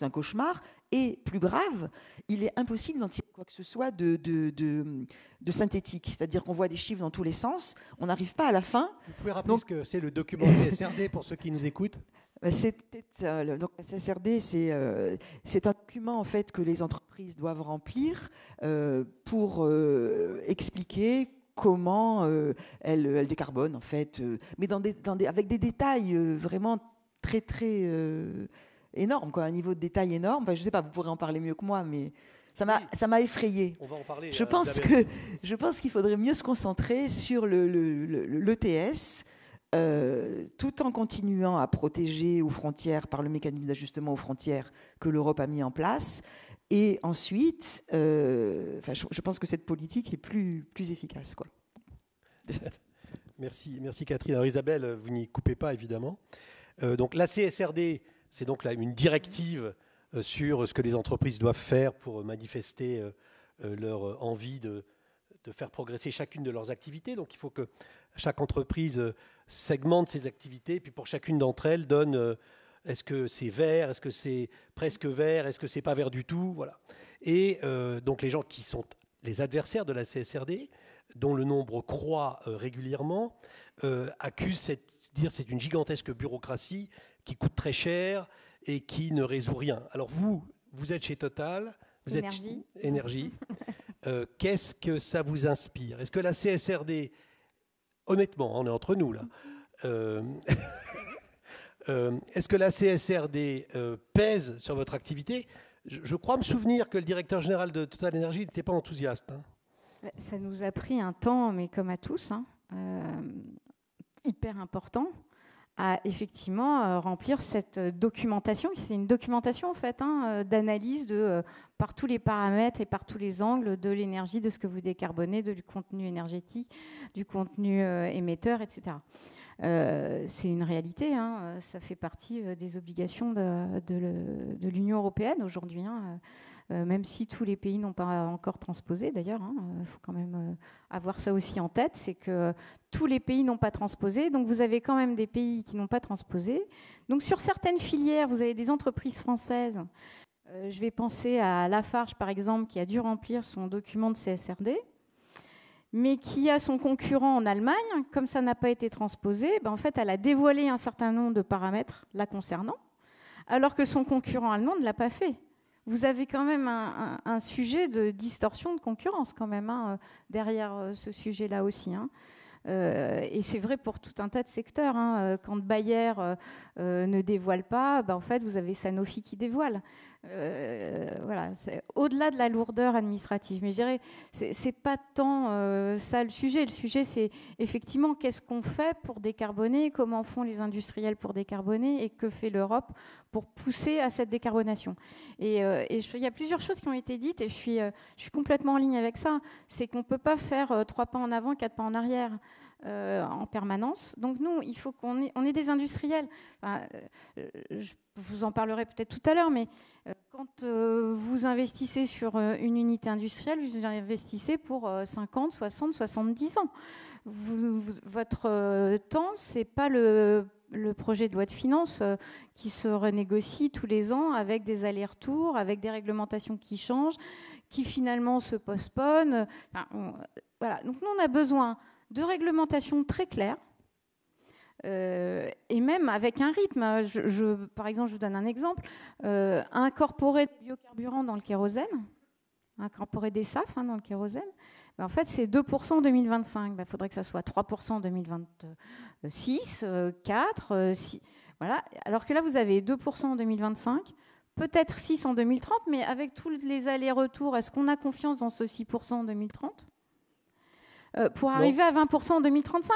un cauchemar. Et plus grave, il est impossible d'en tirer quoi que ce soit de synthétique. C'est-à-dire qu'on voit des chiffres dans tous les sens. On n'arrive pas à la fin. Vous pouvez rappeler ce que c'est le document CSRD pour ceux qui nous écoutent? Donc la CSRD, c'est un document en fait que les entreprises doivent remplir pour expliquer comment elles décarbonent en fait, mais avec des détails vraiment très très énormes, quoi, un niveau de détail énorme. Enfin, je sais pas, vous pourrez en parler mieux que moi, mais ça m'a effrayée. On va en parler. Je pense qu'il faudrait mieux se concentrer sur l'ETS. Tout en continuant à protéger aux frontières par le mécanisme d'ajustement aux frontières que l'Europe a mis en place. Et ensuite, je pense que cette politique est plus efficace, quoi. Merci Catherine. Alors Isabelle, vous n'y coupez pas évidemment. Donc la CSRD, c'est donc une directive sur ce que les entreprises doivent faire pour manifester leur envie de faire progresser chacune de leurs activités. Donc il faut que chaque entreprise segmente ses activités, puis pour chacune d'entre elles donne est-ce que c'est vert, est-ce que c'est presque vert, est-ce que c'est pas vert du tout, voilà. Et donc les gens qui sont les adversaires de la CSRD, dont le nombre croît régulièrement, accusent c'est une gigantesque bureaucratie qui coûte très cher et qui ne résout rien. Alors vous êtes chez Total, vous êtes chez Énergie. Qu'est-ce que ça vous inspire? Est-ce que la CSRD, honnêtement, on est entre nous là, Est-ce que la CSRD pèse sur votre activité ? Je crois me souvenir que le directeur général de Total Energy n'était pas enthousiaste. Hein. Ça nous a pris un temps, mais comme à tous, hyper important, à effectivement remplir cette documentation. C'est une documentation en fait, d'analyse par tous les paramètres et par tous les angles de l'énergie, de ce que vous décarbonez, du contenu énergétique, du contenu émetteur, etc. C'est une réalité, ça fait partie des obligations de l'Union européenne aujourd'hui, même si tous les pays n'ont pas encore transposé d'ailleurs, il faut quand même avoir ça aussi en tête, c'est que tous les pays n'ont pas transposé, donc vous avez quand même des pays qui n'ont pas transposé. Donc sur certaines filières, vous avez des entreprises françaises, je vais penser à Lafarge par exemple, qui a dû remplir son document de CSRD, mais qui a son concurrent en Allemagne, comme ça n'a pas été transposé, en fait, elle a dévoilé un certain nombre de paramètres la concernant, alors que son concurrent allemand ne l'a pas fait. Vous avez quand même un sujet de distorsion de concurrence quand même derrière ce sujet-là aussi. Et c'est vrai pour tout un tas de secteurs. Quand Bayer ne dévoile pas, en fait, vous avez Sanofi qui dévoile. Voilà, c'est au-delà de la lourdeur administrative. Mais je dirais, c'est pas tant ça le sujet. Le sujet, c'est effectivement qu'est-ce qu'on fait pour décarboner, comment font les industriels pour décarboner et que fait l'Europe pour pousser à cette décarbonation. Et il y a plusieurs choses qui ont été dites et je suis complètement en ligne avec ça. C'est qu'on ne peut pas faire 3 pas en avant, 4 pas en arrière. En permanence. Donc nous, il faut qu'on ait des industriels. Je vous en parlerai peut-être tout à l'heure, mais quand vous investissez sur une unité industrielle, vous investissez pour 50, 60, 70 ans. Votre temps, c'est pas le projet de loi de finances qui se renégocie tous les ans avec des allers-retours, avec des réglementations qui changent, qui finalement se postponent. Voilà. Donc nous, on a besoin de réglementation très claire et même avec un rythme. Par exemple, je vous donne un exemple. Incorporer des biocarburants dans le kérosène, incorporer des SAF dans le kérosène, en fait, c'est 2% en 2025. Il faudrait que ça soit 3% en 2026, 4%, 6%. Voilà. Alors que là, vous avez 2% en 2025, peut-être 6% en 2030, mais avec tous les allers-retours, est-ce qu'on a confiance dans ce 6% en 2030 ? Pour arriver à 20% en 2035,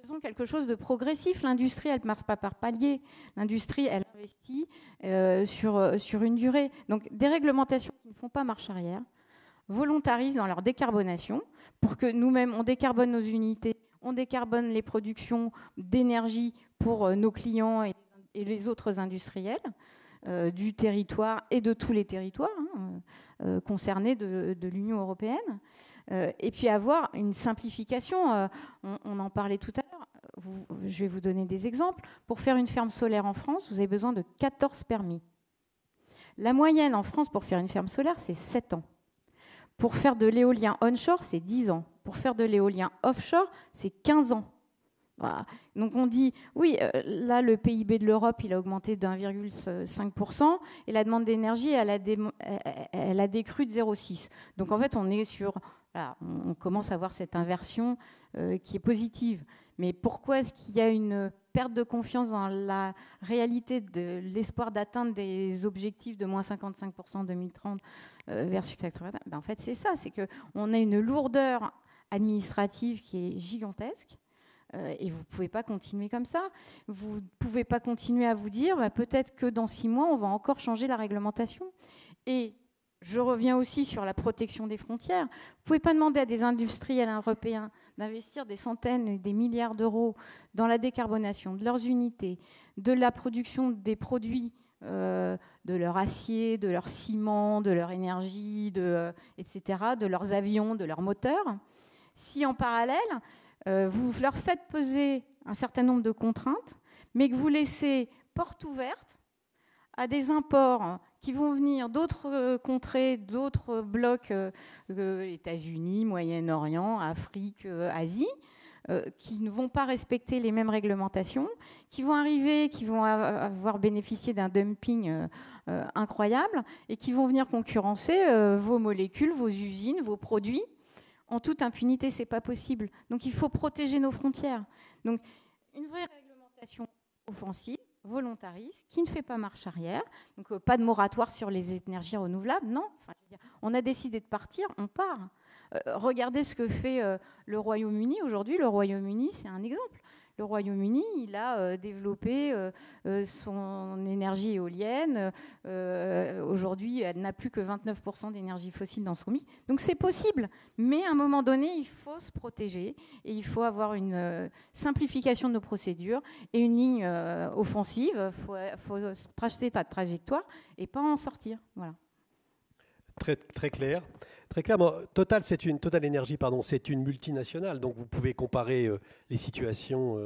faisons quelque chose de progressif. L'industrie, elle ne marche pas par palier. L'industrie, elle investit sur une durée. Donc, des réglementations qui ne font pas marche arrière, volontarisent dans leur décarbonation pour que nous-mêmes, on décarbone nos unités, on décarbone les productions d'énergie pour nos clients et les autres industriels du territoire et de tous les territoires concernés de l'Union européenne. Et puis avoir une simplification, on en parlait tout à l'heure, je vais vous donner des exemples. Pour faire une ferme solaire en France, vous avez besoin de 14 permis. La moyenne en France pour faire une ferme solaire, c'est 7 ans. Pour faire de l'éolien onshore, c'est 10 ans. Pour faire de l'éolien offshore, c'est 15 ans. Voilà. Donc on dit, oui, là, le PIB de l'Europe, il a augmenté de 1,5% et la demande d'énergie, elle a décru de 0,6%. Donc en fait, on est sur... Voilà, on commence à voir cette inversion qui est positive. Mais pourquoi est-ce qu'il y a une perte de confiance dans la réalité de l'espoir d'atteindre des objectifs de moins 55% en 2030 versus 80 ? En fait, c'est ça, c'est qu'on a une lourdeur administrative qui est gigantesque. Et vous ne pouvez pas continuer comme ça. Vous ne pouvez pas continuer à vous dire peut-être que dans 6 mois, on va encore changer la réglementation. Et je reviens aussi sur la protection des frontières. Vous ne pouvez pas demander à des industriels européens d'investir des centaines et des milliards d'euros dans la décarbonation de leurs unités, de la production des produits, de leur acier, de leur ciment, de leur énergie, etc., de leurs avions, de leurs moteurs. Si en parallèle, vous leur faites peser un certain nombre de contraintes, mais que vous laissez porte ouverte à des imports qui vont venir d'autres contrées, d'autres blocs, États-Unis, Moyen-Orient, Afrique, Asie, qui ne vont pas respecter les mêmes réglementations, qui vont arriver, qui vont avoir bénéficié d'un dumping incroyable et qui vont venir concurrencer vos molécules, vos usines, vos produits. En toute impunité, ce n'est pas possible. Donc il faut protéger nos frontières. Donc une vraie réglementation offensive, volontariste, qui ne fait pas marche arrière. Donc pas de moratoire sur les énergies renouvelables, non. Enfin, je veux dire, on a décidé de partir, on part. Regardez ce que fait le Royaume-Uni. Aujourd'hui, le Royaume-Uni, c'est un exemple. Le Royaume-Uni, il a développé son énergie éolienne. Aujourd'hui, elle n'a plus que 29% d'énergie fossile dans son mix. Donc c'est possible. Mais à un moment donné, il faut se protéger et il faut avoir une simplification de nos procédures et une ligne offensive. Il faut tracer ta trajectoire et pas en sortir. Voilà. Très, très clair. Très clair. Bon, Total Énergie, c'est une multinationale. Donc vous pouvez comparer les situations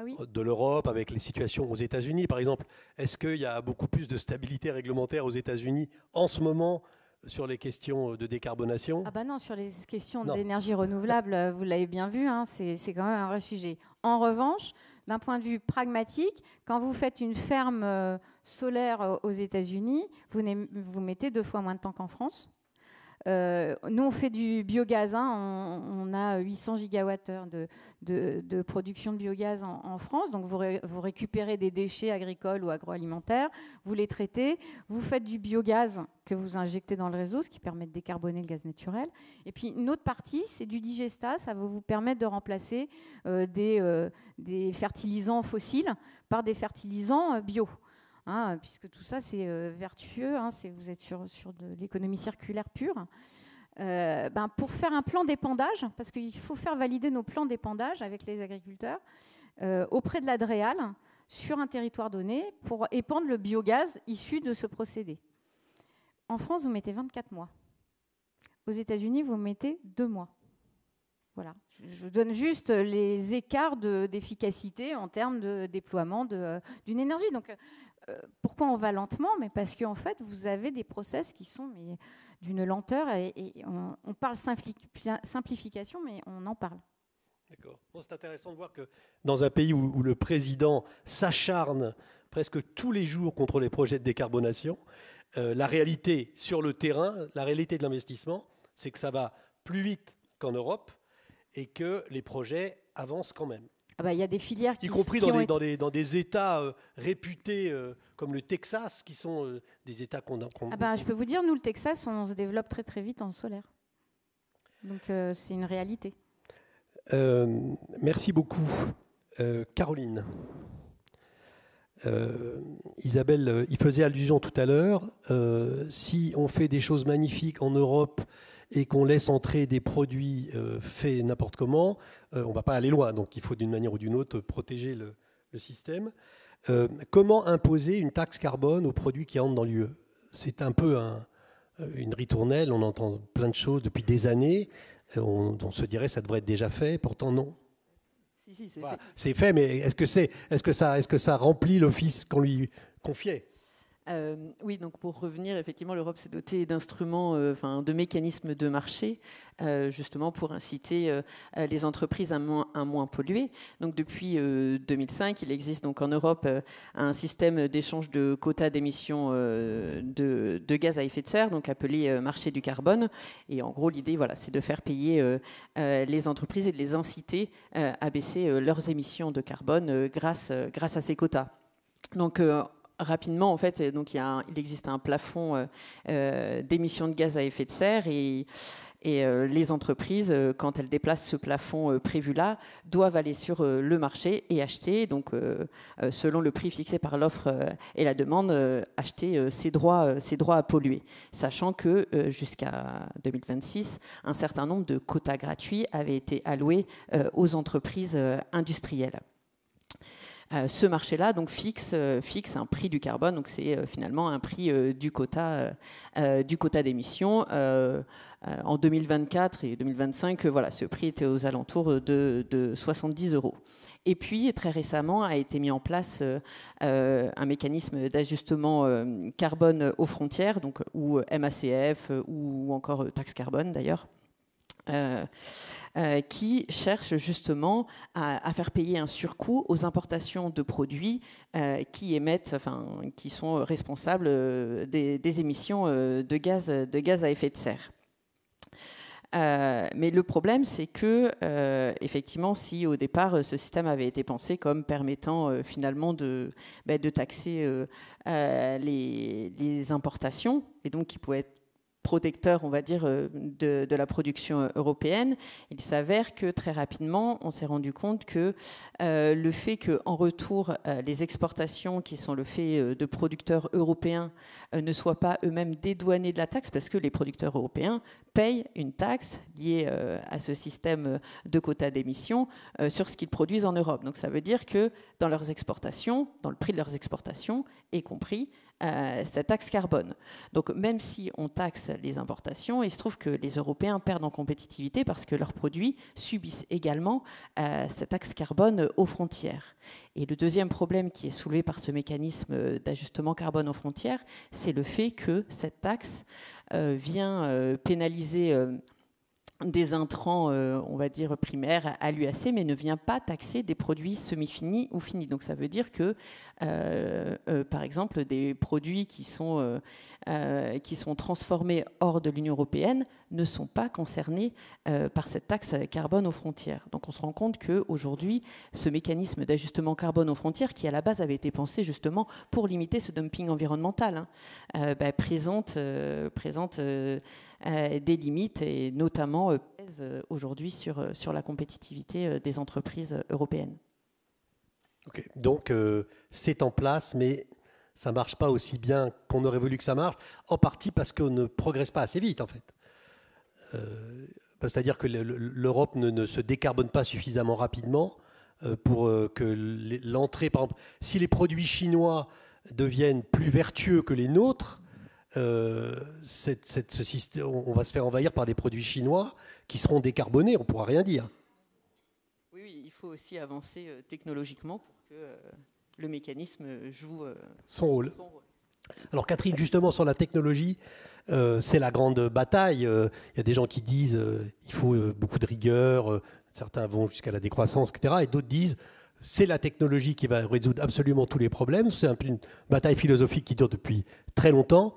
de l'Europe avec les situations aux États-Unis, par exemple. Est-ce qu'il y a beaucoup plus de stabilité réglementaire aux États-Unis en ce moment sur les questions de décarbonation? Ah bah non, sur les questions d'énergie renouvelable, vous l'avez bien vu, hein, c'est quand même un vrai sujet. En revanche, d'un point de vue pragmatique, quand vous faites une ferme solaire aux États-Unis, vous mettez 2 fois moins de temps qu'en France. Nous, on fait du biogaz. Hein, on a 800 gigawattheures de production de biogaz en France. Donc, vous récupérez des déchets agricoles ou agroalimentaires, vous les traitez, vous faites du biogaz que vous injectez dans le réseau, ce qui permet de décarboner le gaz naturel. Et puis, une autre partie, c'est du digestat. Ça va vous permettre de remplacer des fertilisants fossiles par des fertilisants bio. Hein, puisque tout ça, c'est vertueux, hein, vous êtes sur de l'économie circulaire pure. Pour faire un plan d'épandage, parce qu'il faut faire valider nos plans d'épandage avec les agriculteurs auprès de la DREAL sur un territoire donné pour épandre le biogaz issu de ce procédé. En France, vous mettez 24 mois. Aux États-Unis, vous mettez 2 mois. Voilà. Je donne juste les écarts d'efficacité en termes de déploiement d'une énergie. Donc, pourquoi on va lentement? Mais parce qu'en fait, vous avez des process qui sont d'une lenteur et on parle simplification, mais on en parle. D'accord. Bon, c'est intéressant de voir que dans un pays où le président s'acharne presque tous les jours contre les projets de décarbonation, la réalité sur le terrain, la réalité de l'investissement, c'est que ça va plus vite qu'en Europe et que les projets avancent quand même. Y a des filières y compris dans des États réputés comme le Texas, qui sont des États qu'on... Je peux vous dire, nous, le Texas, on se développe très très vite en solaire. Donc c'est une réalité. Merci beaucoup. Caroline. Isabelle y faisait allusion tout à l'heure. Si on fait des choses magnifiques en Europe et qu'on laisse entrer des produits faits n'importe comment, on ne va pas aller loin. Donc il faut d'une manière ou d'une autre protéger le système. Comment imposer une taxe carbone aux produits qui entrent dans l'UE? C'est un peu une ritournelle, on entend plein de choses depuis des années, on se dirait que ça devrait être déjà fait, pourtant non. Si, c'est fait. fait. C'est fait, mais est-ce que ça remplit l'office qu'on lui confiait? Oui, donc pour revenir, effectivement, l'Europe s'est dotée d'instruments, de mécanismes de marché, justement pour inciter les entreprises à moins polluer. Donc depuis 2005, il existe donc en Europe un système d'échange de quotas d'émissions de gaz à effet de serre, donc appelé marché du carbone. Et en gros, l'idée, c'est de faire payer les entreprises et de les inciter à baisser leurs émissions de carbone grâce à ces quotas. Donc rapidement, en fait, donc il existe un plafond d'émissions de gaz à effet de serre et les entreprises, quand elles déplacent ce plafond prévu-là, doivent aller sur le marché et acheter, donc selon le prix fixé par l'offre et la demande, acheter ces droits à polluer. Sachant que jusqu'à 2026, un certain nombre de quotas gratuits avaient été alloués aux entreprises industrielles. Ce marché-là donc fixe un prix du carbone, donc c'est finalement un prix du quota d'émissions. En 2024 et 2025, ce prix était aux alentours de 70 €. Et puis très récemment a été mis en place un mécanisme d'ajustement carbone aux frontières, donc ou MACF ou encore taxe carbone d'ailleurs. Qui cherche justement à faire payer un surcoût aux importations de produits qui sont responsables des émissions de gaz à effet de serre. Mais le problème, c'est que, effectivement, si au départ, ce système avait été pensé comme permettant finalement de taxer les importations, et donc qui pouvait être protecteur, on va dire, de la production européenne, il s'avère que très rapidement, on s'est rendu compte que le fait qu'en retour, les exportations qui sont le fait de producteurs européens ne soient pas eux-mêmes dédouanés de la taxe, parce que les producteurs européens payent une taxe liée à ce système de quotas d'émissions sur ce qu'ils produisent en Europe. Donc ça veut dire que dans leurs exportations, dans le prix de leurs exportations, est compris cette taxe carbone. Donc même si on taxe les importations, il se trouve que les Européens perdent en compétitivité parce que leurs produits subissent également cette taxe carbone aux frontières. Et le deuxième problème qui est soulevé par ce mécanisme d'ajustement carbone aux frontières, c'est le fait que cette taxe vient pénaliser des intrants, on va dire, primaires à l'UAC, mais ne vient pas taxer des produits semi-finis ou finis. Donc ça veut dire que, par exemple, des produits qui sont transformés hors de l'Union européenne ne sont pas concernés par cette taxe carbone aux frontières. Donc on se rend compte qu'aujourd'hui, ce mécanisme d'ajustement carbone aux frontières, qui à la base avait été pensé justement pour limiter ce dumping environnemental, présente des limites et notamment pèse aujourd'hui sur la compétitivité des entreprises européennes. Okay. Donc c'est en place, mais ça ne marche pas aussi bien qu'on aurait voulu que ça marche, en partie parce qu'on ne progresse pas assez vite en fait. C'est-à-dire que l'Europe ne se décarbone pas suffisamment rapidement pour que l'entrée, par exemple, si les produits chinois deviennent plus vertueux que les nôtres, ce système, on va se faire envahir par des produits chinois qui seront décarbonés, on ne pourra rien dire. Oui, il faut aussi avancer technologiquement pour que le mécanisme joue son rôle. Alors Catherine, justement sur la technologie, c'est la grande bataille. Il y a des gens qui disent qu'il faut beaucoup de rigueur, certains vont jusqu'à la décroissance, etc. Et d'autres disent c'est la technologie qui va résoudre absolument tous les problèmes. C'est un peu une bataille philosophique qui dure depuis très longtemps.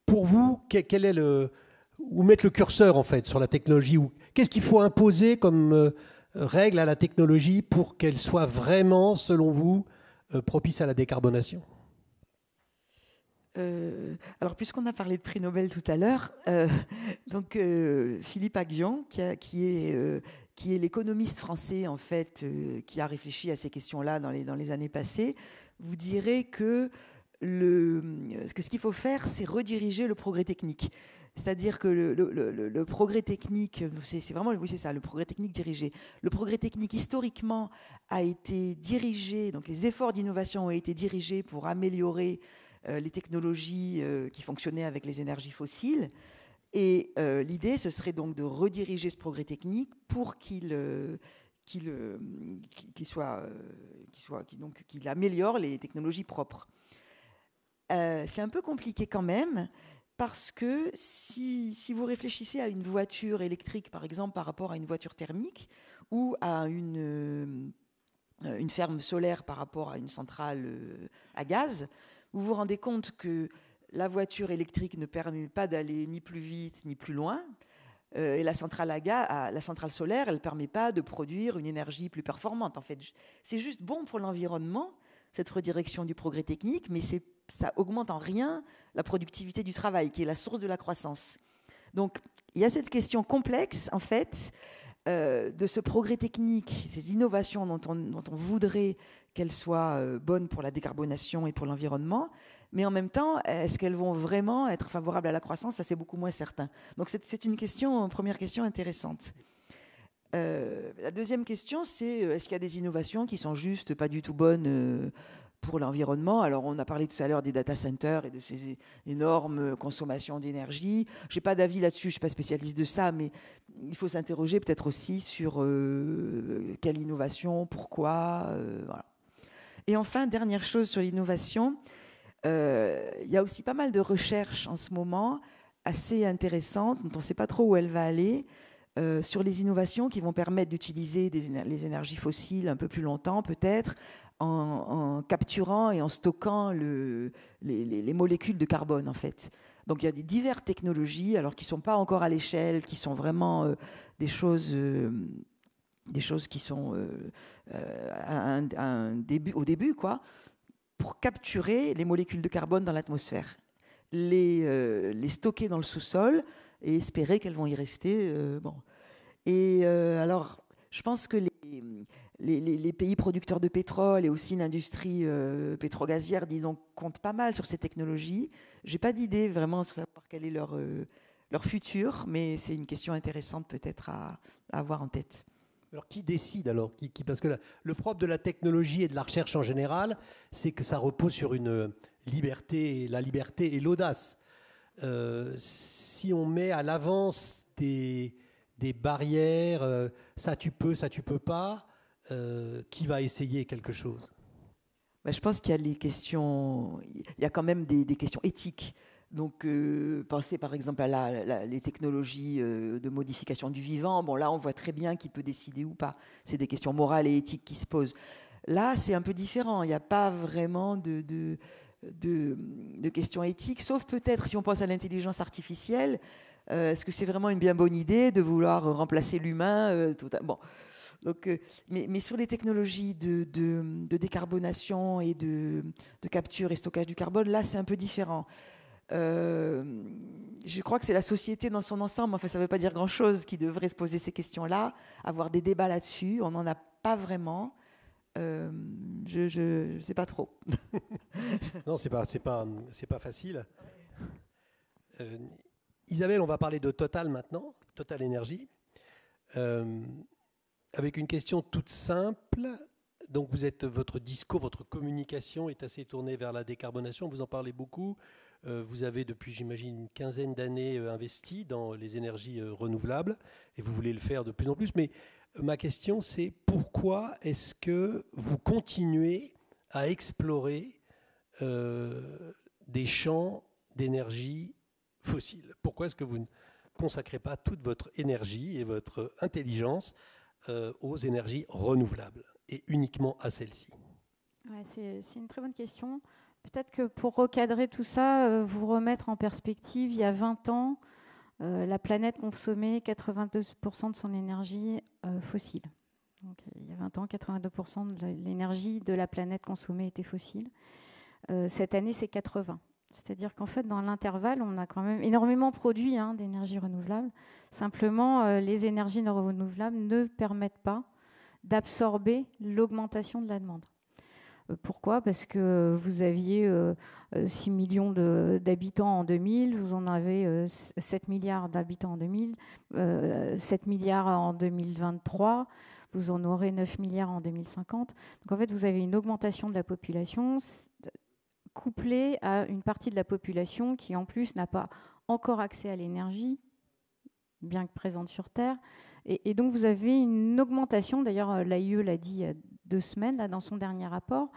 Pour vous, quel est où mettre le curseur en fait sur la technologie? Qu'est-ce qu'il faut imposer comme règle à la technologie pour qu'elle soit vraiment, selon vous, propice à la décarbonation? Alors, puisqu'on a parlé de prix Nobel tout à l'heure, donc Philippe Aghion, qui est l'économiste français en fait, qui a réfléchi à ces questions-là dans les années passées, vous dirait que ce qu'il faut faire, c'est rediriger le progrès technique. C'est-à-dire que le progrès technique, c'est vraiment, oui, c'est ça, le progrès technique dirigé. Le progrès technique, historiquement, a été dirigé, donc les efforts d'innovation ont été dirigés pour améliorer les technologies qui fonctionnaient avec les énergies fossiles. Et l'idée, ce serait donc de rediriger ce progrès technique pour qu'il améliore les technologies propres. C'est un peu compliqué quand même, parce que si vous réfléchissez à une voiture électrique, par exemple, par rapport à une voiture thermique, ou à une ferme solaire par rapport à une centrale à gaz, vous vous rendez compte que la voiture électrique ne permet pas d'aller ni plus vite ni plus loin, et la centrale solaire, elle ne permet pas de produire une énergie plus performante. En fait, c'est juste bon pour l'environnement, cette redirection du progrès technique, mais ça augmente en rien la productivité du travail, qui est la source de la croissance. Donc, il y a cette question complexe, en fait, de ce progrès technique, ces innovations dont on voudrait qu'elles soient bonnes pour la décarbonation et pour l'environnement, mais en même temps, est-ce qu'elles vont vraiment être favorables à la croissance? Ça, c'est beaucoup moins certain. Donc, c'est une première question intéressante. La deuxième question, c'est est-ce qu'il y a des innovations qui sont juste pas du tout bonnes pour l'environnement? Alors, on a parlé tout à l'heure des data centers et de ces énormes consommations d'énergie. Je n'ai pas d'avis là-dessus, je ne suis pas spécialiste de ça, mais il faut s'interroger peut-être aussi sur quelle innovation, pourquoi. Voilà. Et enfin, dernière chose sur l'innovation, il y a aussi pas mal de recherches en ce moment assez intéressantes, dont on ne sait pas trop où elle va aller, sur les innovations qui vont permettre d'utiliser les énergies fossiles un peu plus longtemps, peut-être, en capturant et en stockant les molécules de carbone, en fait. Donc il y a des diverses technologies, alors qui ne sont pas encore à l'échelle, qui sont vraiment des choses qui sont au début, quoi, pour capturer les molécules de carbone dans l'atmosphère, les stocker dans le sous-sol et espérer qu'elles vont y rester. Bon. Et alors, je pense que les pays producteurs de pétrole et aussi l'industrie pétrogazière, disons, comptent pas mal sur ces technologies. Je n'ai pas d'idée vraiment sur savoir quel est leur futur, mais c'est une question intéressante peut-être à avoir en tête. Alors, qui décide alors parce que le propre de la technologie et de la recherche en général, c'est que ça repose sur une liberté, la liberté et l'audace. Si on met à l'avance des barrières, ça tu peux pas, qui va essayer quelque chose? Je pense qu'il y a les questions, il y a quand même des questions éthiques. Donc, pensez par exemple à les technologies de modification du vivant. Bon, là, on voit très bien qui peut décider ou pas. C'est des questions morales et éthiques qui se posent. Là, c'est un peu différent. Il n'y a pas vraiment de questions éthiques, sauf peut-être si on pense à l'intelligence artificielle. Est-ce que c'est vraiment une bien bonne idée de vouloir remplacer l'humain bon. Donc, mais sur les technologies de décarbonation et de capture et stockage du carbone, là, c'est un peu différent. Je crois que c'est la société dans son ensemble, enfin ça ne veut pas dire grand-chose, qui devrait se poser ces questions-là, avoir des débats là-dessus. On n'en a pas vraiment. Je ne sais pas trop. Non, c'est pas facile. Isabelle, on va parler de Total maintenant, Total Énergie, avec une question toute simple. Donc votre discours, votre communication est assez tournée vers la décarbonation. Vous en parlez beaucoup. Vous avez depuis, j'imagine, une quinzaine d'années investi dans les énergies renouvelables et vous voulez le faire de plus en plus. Mais ma question, c'est pourquoi est-ce que vous continuez à explorer des champs d'énergie fossile? Pourquoi est-ce que vous ne consacrez pas toute votre énergie et votre intelligence aux énergies renouvelables et uniquement à celles-ci? Ouais, c'est une très bonne question. Peut-être que pour recadrer tout ça, vous remettre en perspective, il y a 20 ans, la planète consommait 82% de son énergie fossile. Donc, il y a 20 ans, 82% de l'énergie de la planète consommée était fossile. Cette année, c'est 80%. C'est-à-dire qu'en fait, dans l'intervalle, on a quand même énormément produit d'énergie renouvelable. Simplement, les énergies non renouvelables ne permettent pas d'absorber l'augmentation de la demande. Pourquoi ? Parce que vous aviez 6 millions d'habitants en 2000, vous en avez 7 milliards d'habitants en 2000, 7 milliards en 2023, vous en aurez 9 milliards en 2050. Donc en fait, vous avez une augmentation de la population couplée à une partie de la population qui en plus n'a pas encore accès à l'énergie, bien que présente sur Terre. Et donc vous avez une augmentation, d'ailleurs l'AIE l'a dit il y a 2 semaines là, dans son dernier rapport,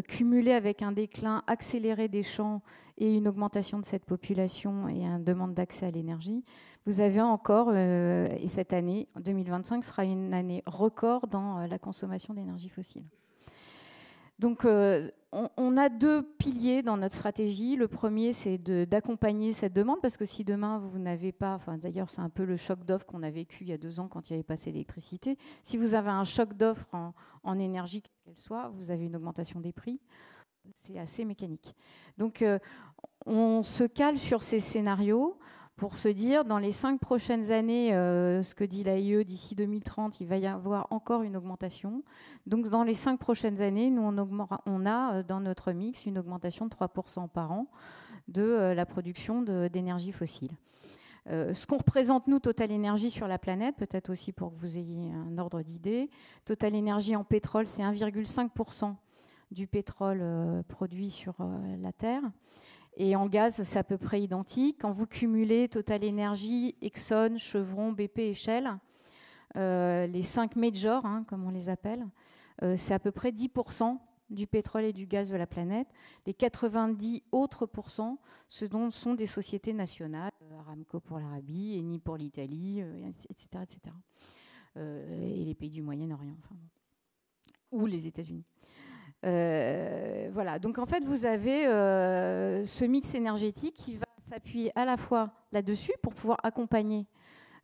cumulé avec un déclin accéléré des champs et une augmentation de cette population et une demande d'accès à l'énergie, vous avez encore, et cette année, 2025, sera une année record dans la consommation d'énergie fossile. Donc, on a 2 piliers dans notre stratégie. Le premier, c'est d'accompagner cette demande, parce que si demain, vous n'avez pas... D'ailleurs, c'est un peu le choc d'offre qu'on a vécu il y a 2 ans quand il n'y avait pas assez d'électricité. Si vous avez un choc d'offre en énergie, quelle qu'elle soit, vous avez une augmentation des prix. C'est assez mécanique. Donc, on se cale sur ces scénarios pour se dire, dans les 5 prochaines années, ce que dit l'AIE, d'ici 2030, il va y avoir encore une augmentation. Donc, dans les 5 prochaines années, nous, on a dans notre mix une augmentation de 3% par an de la production d'énergie fossile. Ce qu'on représente, nous, Total Énergie sur la planète, peut-être aussi pour que vous ayez un ordre d'idée, Total Énergie en pétrole, c'est 1,5% du pétrole produit sur la Terre. Et en gaz, c'est à peu près identique. Quand vous cumulez Total Energy, Exxon, Chevron, BP et Shell, les 5 majors, comme on les appelle, c'est à peu près 10% du pétrole et du gaz de la planète. Les 90 autres %, ce dont sont des sociétés nationales, Aramco pour l'Arabie, Eni pour l'Italie, etc. etc. Et les pays du Moyen-Orient, ou les États-Unis. Voilà, donc en fait vous avez ce mix énergétique qui va s'appuie à la fois là-dessus pour pouvoir accompagner,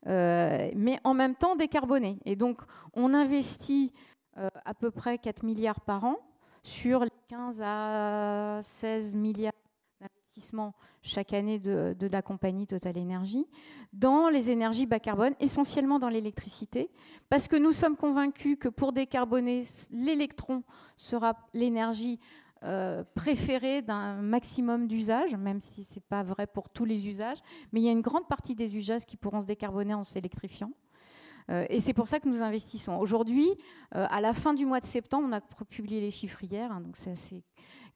mais en même temps décarboner. Et donc, on investit à peu près 4 milliards par an sur les 15 à 16 milliards d'investissements chaque année de la compagnie Total Energy dans les énergies bas carbone, essentiellement dans l'électricité, parce que nous sommes convaincus que pour décarboner, l'électron sera l'énergie préférée d'un maximum d'usages, même si ce n'est pas vrai pour tous les usages, mais il y a une grande partie des usages qui pourront se décarboner en s'électrifiant. Et c'est pour ça que nous investissons. Aujourd'hui, à la fin du mois de septembre, on a publié les chiffres hier, donc c'est assez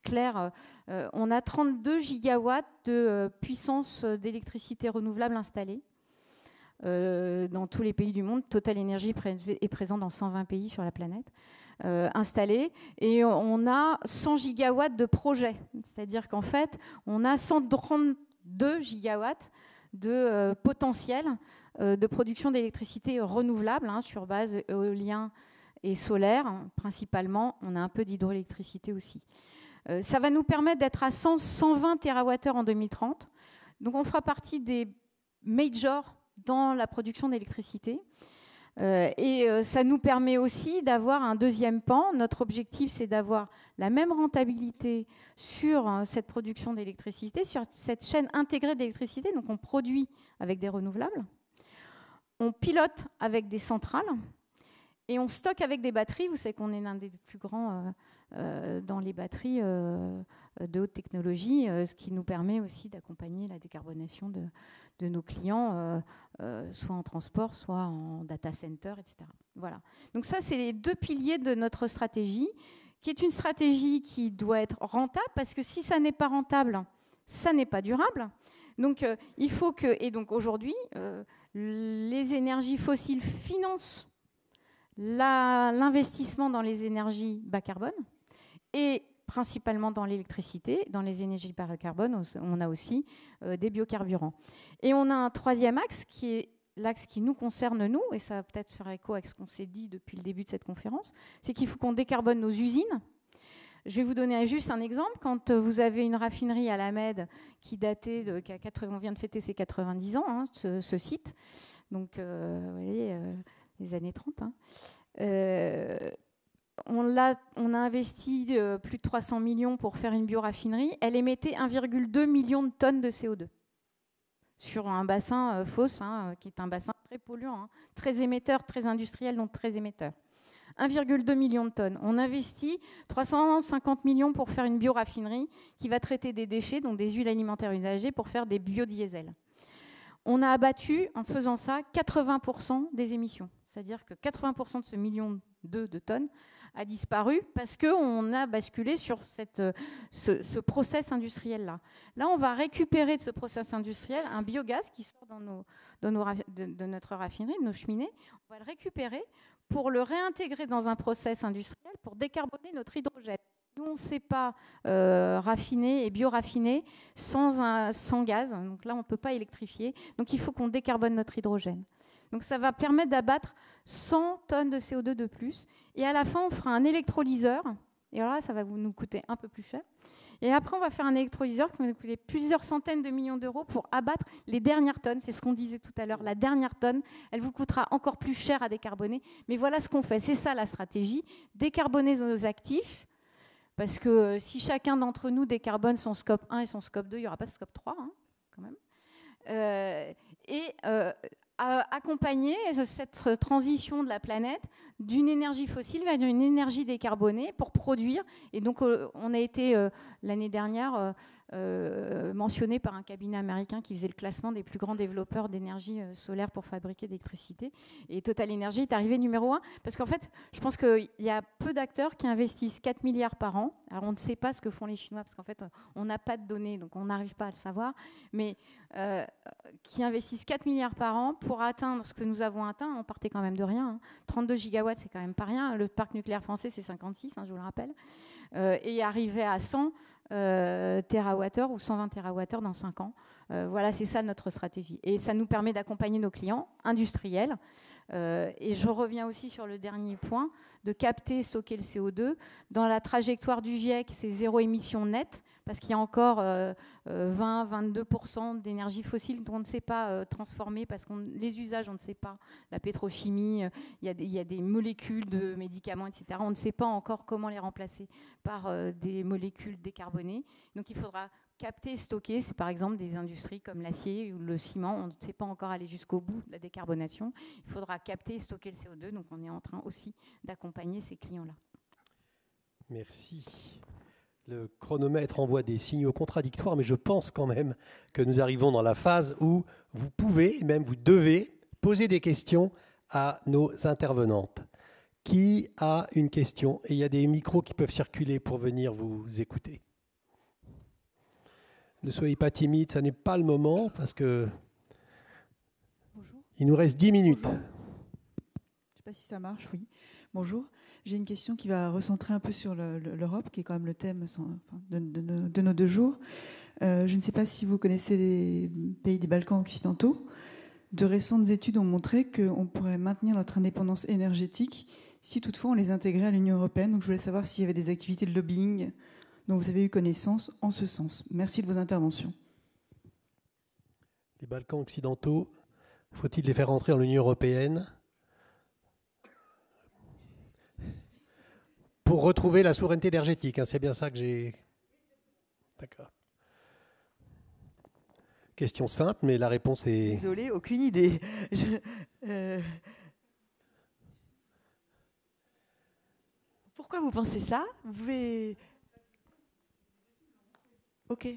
clair, on a 32 gigawatts de puissance d'électricité renouvelable installée dans tous les pays du monde. Total Energy est présent dans 120 pays sur la planète. Installés, et on a 100 gigawatts de projets. C'est-à-dire qu'en fait, on a 132 gigawatts de potentiel de production d'électricité renouvelable sur base éolien et solaire, principalement. On a un peu d'hydroélectricité aussi. Ça va nous permettre d'être à 120 TWh en 2030. Donc on fera partie des majors dans la production d'électricité. Ça nous permet aussi d'avoir un deuxième pan. Notre objectif, c'est d'avoir la même rentabilité sur cette production d'électricité, sur cette chaîne intégrée d'électricité. Donc on produit avec des renouvelables, on pilote avec des centrales et on stocke avec des batteries. Vous savez qu'on est l'un des plus grands dans les batteries de haute technologie, ce qui nous permet aussi d'accompagner la décarbonation de nos clients, soit en transport, soit en data center, etc. Voilà. Donc ça, c'est les deux piliers de notre stratégie, qui est une stratégie qui doit être rentable, parce que si ça n'est pas rentable, ça n'est pas durable. Donc il faut que... Et donc aujourd'hui, les énergies fossiles financent l'investissement dans les énergies bas carbone, et principalement dans l'électricité. Dans les énergies bas carbone, on a aussi des biocarburants. Et on a un troisième axe qui est l'axe qui nous concerne, nous, et ça va peut-être faire écho avec ce qu'on s'est dit depuis le début de cette conférence, c'est qu'il faut qu'on décarbone nos usines. Je vais vous donner juste un exemple. Quand vous avez une raffinerie à la Med qui datait on vient de fêter ses 90 ans, ce site, donc vous voyez, les années 30, on a investi plus de 300 millions pour faire une bioraffinerie. Elle émettait 1,2 million de tonnes de CO2 sur un bassin Fos, qui est un bassin très polluant, très émetteur, très industriel, donc très émetteur. 1,2 million de tonnes. On investit 350 millions pour faire une bioraffinerie qui va traiter des déchets, donc des huiles alimentaires usagées, pour faire des biodiesels. On a abattu, en faisant ça, 80% des émissions. C'est-à-dire que 80% de ce million de tonnes a disparu parce qu'on a basculé sur ce process industriel-là. Là, on va récupérer de ce process industriel un biogaz qui sort de notre raffinerie, de nos cheminées. On va le récupérer pour le réintégrer dans un process industriel pour décarboner notre hydrogène. Nous, on ne sait pas raffiner et bioraffiner sans gaz. Donc là, on ne peut pas électrifier. Donc il faut qu'on décarbone notre hydrogène. Donc ça va permettre d'abattre 100 tonnes de CO2 de plus. Et à la fin, on fera un électrolyseur. Et alors là, ça va nous coûter un peu plus cher. Et après, on va faire un électrolyseur qui va nous coûter plusieurs centaines de millions d'euros pour abattre les dernières tonnes. C'est ce qu'on disait tout à l'heure. La dernière tonne, elle vous coûtera encore plus cher à décarboner. Mais voilà ce qu'on fait. C'est ça la stratégie. Décarboner nos actifs. Parce que si chacun d'entre nous décarbone son scope 1 et son scope 2, il n'y aura pas de scope 3, quand même. Accompagner cette transition de la planète d'une énergie fossile vers une énergie décarbonée pour produire. Et donc, on a été l'année dernière mentionné par un cabinet américain qui faisait le classement des plus grands développeurs d'énergie solaire pour fabriquer de l'électricité. Et Total Energy est arrivé numéro 1 parce qu'en fait, je pense qu'il y a peu d'acteurs qui investissent 4 milliards par an. Alors, on ne sait pas ce que font les Chinois parce qu'en fait, on n'a pas de données, donc on n'arrive pas à le savoir. Mais qui investissent 4 milliards par an pour atteindre ce que nous avons atteint. On partait quand même de rien. 32 gigawatts, c'est quand même pas rien. Le parc nucléaire français, c'est 56, je vous le rappelle. Et arriver à 100 TWh ou 120 TWh dans 5 ans. Voilà, c'est ça notre stratégie. Et ça nous permet d'accompagner nos clients industriels Et je reviens aussi sur le dernier point, de capter, stocker le CO2. Dans la trajectoire du GIEC, c'est 0 émission nette, parce qu'il y a encore 20-22% d'énergie fossile dont on ne sait pas transformer, parce que les usages, on ne sait pas. La pétrochimie, il y a des molécules de médicaments, etc. On ne sait pas encore comment les remplacer par des molécules décarbonées. Donc il faudra capter et stocker, c'est par exemple des industries comme l'acier ou le ciment, on ne sait pas encore aller jusqu'au bout de la décarbonation. Il faudra capter et stocker le CO2, donc on est en train aussi d'accompagner ces clients-là. Merci. Le chronomètre envoie des signaux contradictoires, mais je pense quand même que nous arrivons dans la phase où vous pouvez, même vous devez, poser des questions à nos intervenantes. Qui a une question? Et il y a des micros qui peuvent circuler pour venir vous écouter. Ne soyez pas timide, ça n'est pas le moment parce que Bonjour. Il nous reste 10 minutes. Bonjour. Je ne sais pas si ça marche, oui. Bonjour. J'ai une question qui va recentrer un peu sur l'Europe, qui est quand même le thème de nos 2 jours. Je ne sais pas si vous connaissez les pays des Balkans occidentaux. De récentes études ont montré qu'on pourrait maintenir notre indépendance énergétique si toutefois on les intégrait à l'Union européenne. Donc je voulais savoir s'il y avait des activités de lobbying dont vous avez eu connaissance en ce sens. Merci de vos interventions. Les Balkans occidentaux, faut-il les faire entrer dans l'Union européenne pour retrouver la souveraineté énergétique, hein, c'est bien ça que j'ai... D'accord. Question simple, mais la réponse est... Désolée, aucune idée. Pourquoi vous pensez ça? Vous pouvez... Ok.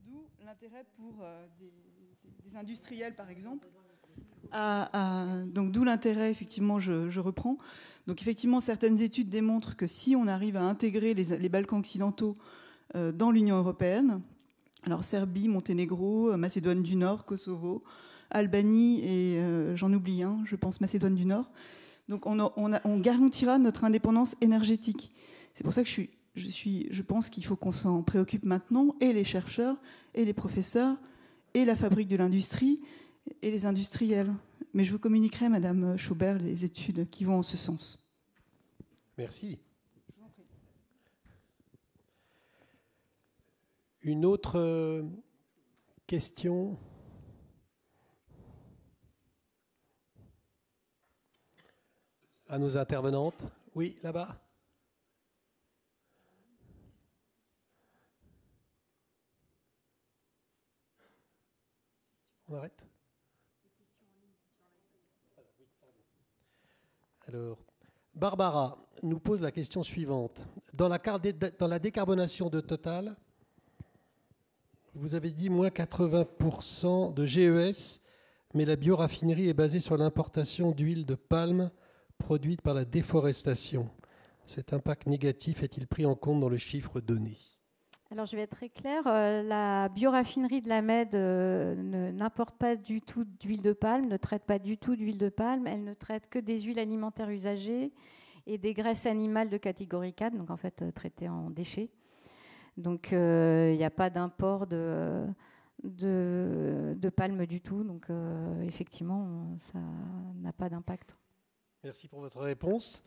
D'où l'intérêt pour des industriels, par exemple. Donc d'où l'intérêt, effectivement, je reprends. Donc effectivement, certaines études démontrent que si on arrive à intégrer les Balkans occidentaux dans l'Union européenne, alors Serbie, Monténégro, Macédoine du Nord, Kosovo, Albanie et j'en oublie un, je pense Macédoine du Nord. Donc on garantira notre indépendance énergétique. C'est pour ça que je pense qu'il faut qu'on s'en préoccupe maintenant, et les chercheurs, et les professeurs, et la fabrique de l'industrie, et les industriels. Mais je vous communiquerai, Madame Schaubert, les études qui vont en ce sens. Merci. Une autre question? À nos intervenantes. Oui, là-bas. On arrête? Alors, Barbara nous pose la question suivante. Dans la décarbonation de Total, vous avez dit moins 80% de GES, mais la bioraffinerie est basée sur l'importation d'huile de palme produite par la déforestation. Cet impact négatif est-il pris en compte dans le chiffre donné? Alors je vais être très claire, la bioraffinerie de la MED n'importe pas du tout d'huile de palme, ne traite pas du tout d'huile de palme, elle ne traite que des huiles alimentaires usagées et des graisses animales de catégorie 4, donc en fait traitées en déchets. Donc il n'y a pas d'import de palme du tout, donc effectivement ça n'a pas d'impact. Merci pour votre réponse.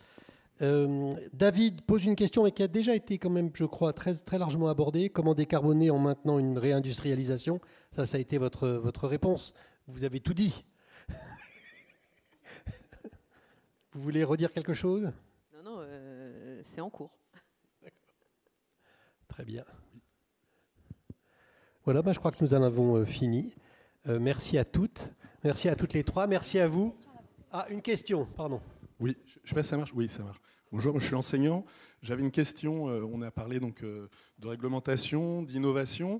David pose une question, mais qui a déjà été quand même, je crois, très, très largement abordée. Comment décarboner en maintenant une réindustrialisation? Ça a été votre réponse. Vous avez tout dit. Vous voulez redire quelque chose? Non, c'est en cours. Très bien. Voilà, je crois que nous en avons fini. Merci à toutes. Merci à toutes les trois. Merci à vous. Ah, une question, pardon. Oui, je ne sais pas si ça marche. Oui, ça marche. Bonjour, je suis enseignant. J'avais une question. On a parlé donc de réglementation, d'innovation,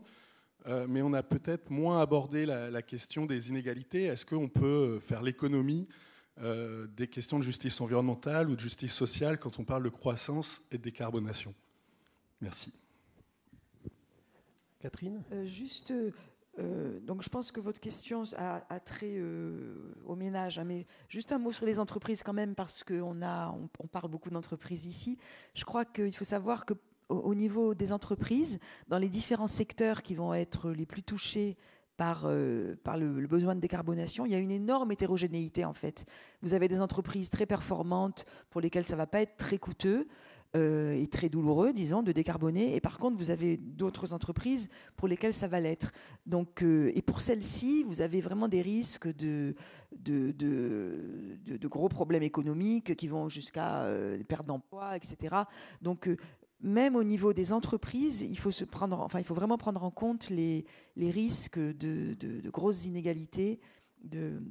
mais on a peut-être moins abordé la question des inégalités. Est-ce qu'on peut faire l'économie des questions de justice environnementale ou de justice sociale quand on parle de croissance et de décarbonation? Merci. Catherine? Donc je pense que votre question a trait au ménage, hein, mais juste un mot sur les entreprises quand même, parce qu'on parle beaucoup d'entreprises ici. Je crois qu'il faut savoir que au niveau des entreprises, dans les différents secteurs qui vont être les plus touchés par le besoin de décarbonation, il y a une énorme hétérogénéité en fait. Vous avez des entreprises très performantes pour lesquelles ça ne va pas être très coûteux et très douloureux, disons, de décarboner. Et par contre, vous avez d'autres entreprises pour lesquelles ça va l'être. Donc, et pour celles-ci, vous avez vraiment des risques de gros problèmes économiques qui vont jusqu'à perte d'emploi, etc. Donc, même au niveau des entreprises, il faut vraiment prendre en compte les risques de grosses inégalités de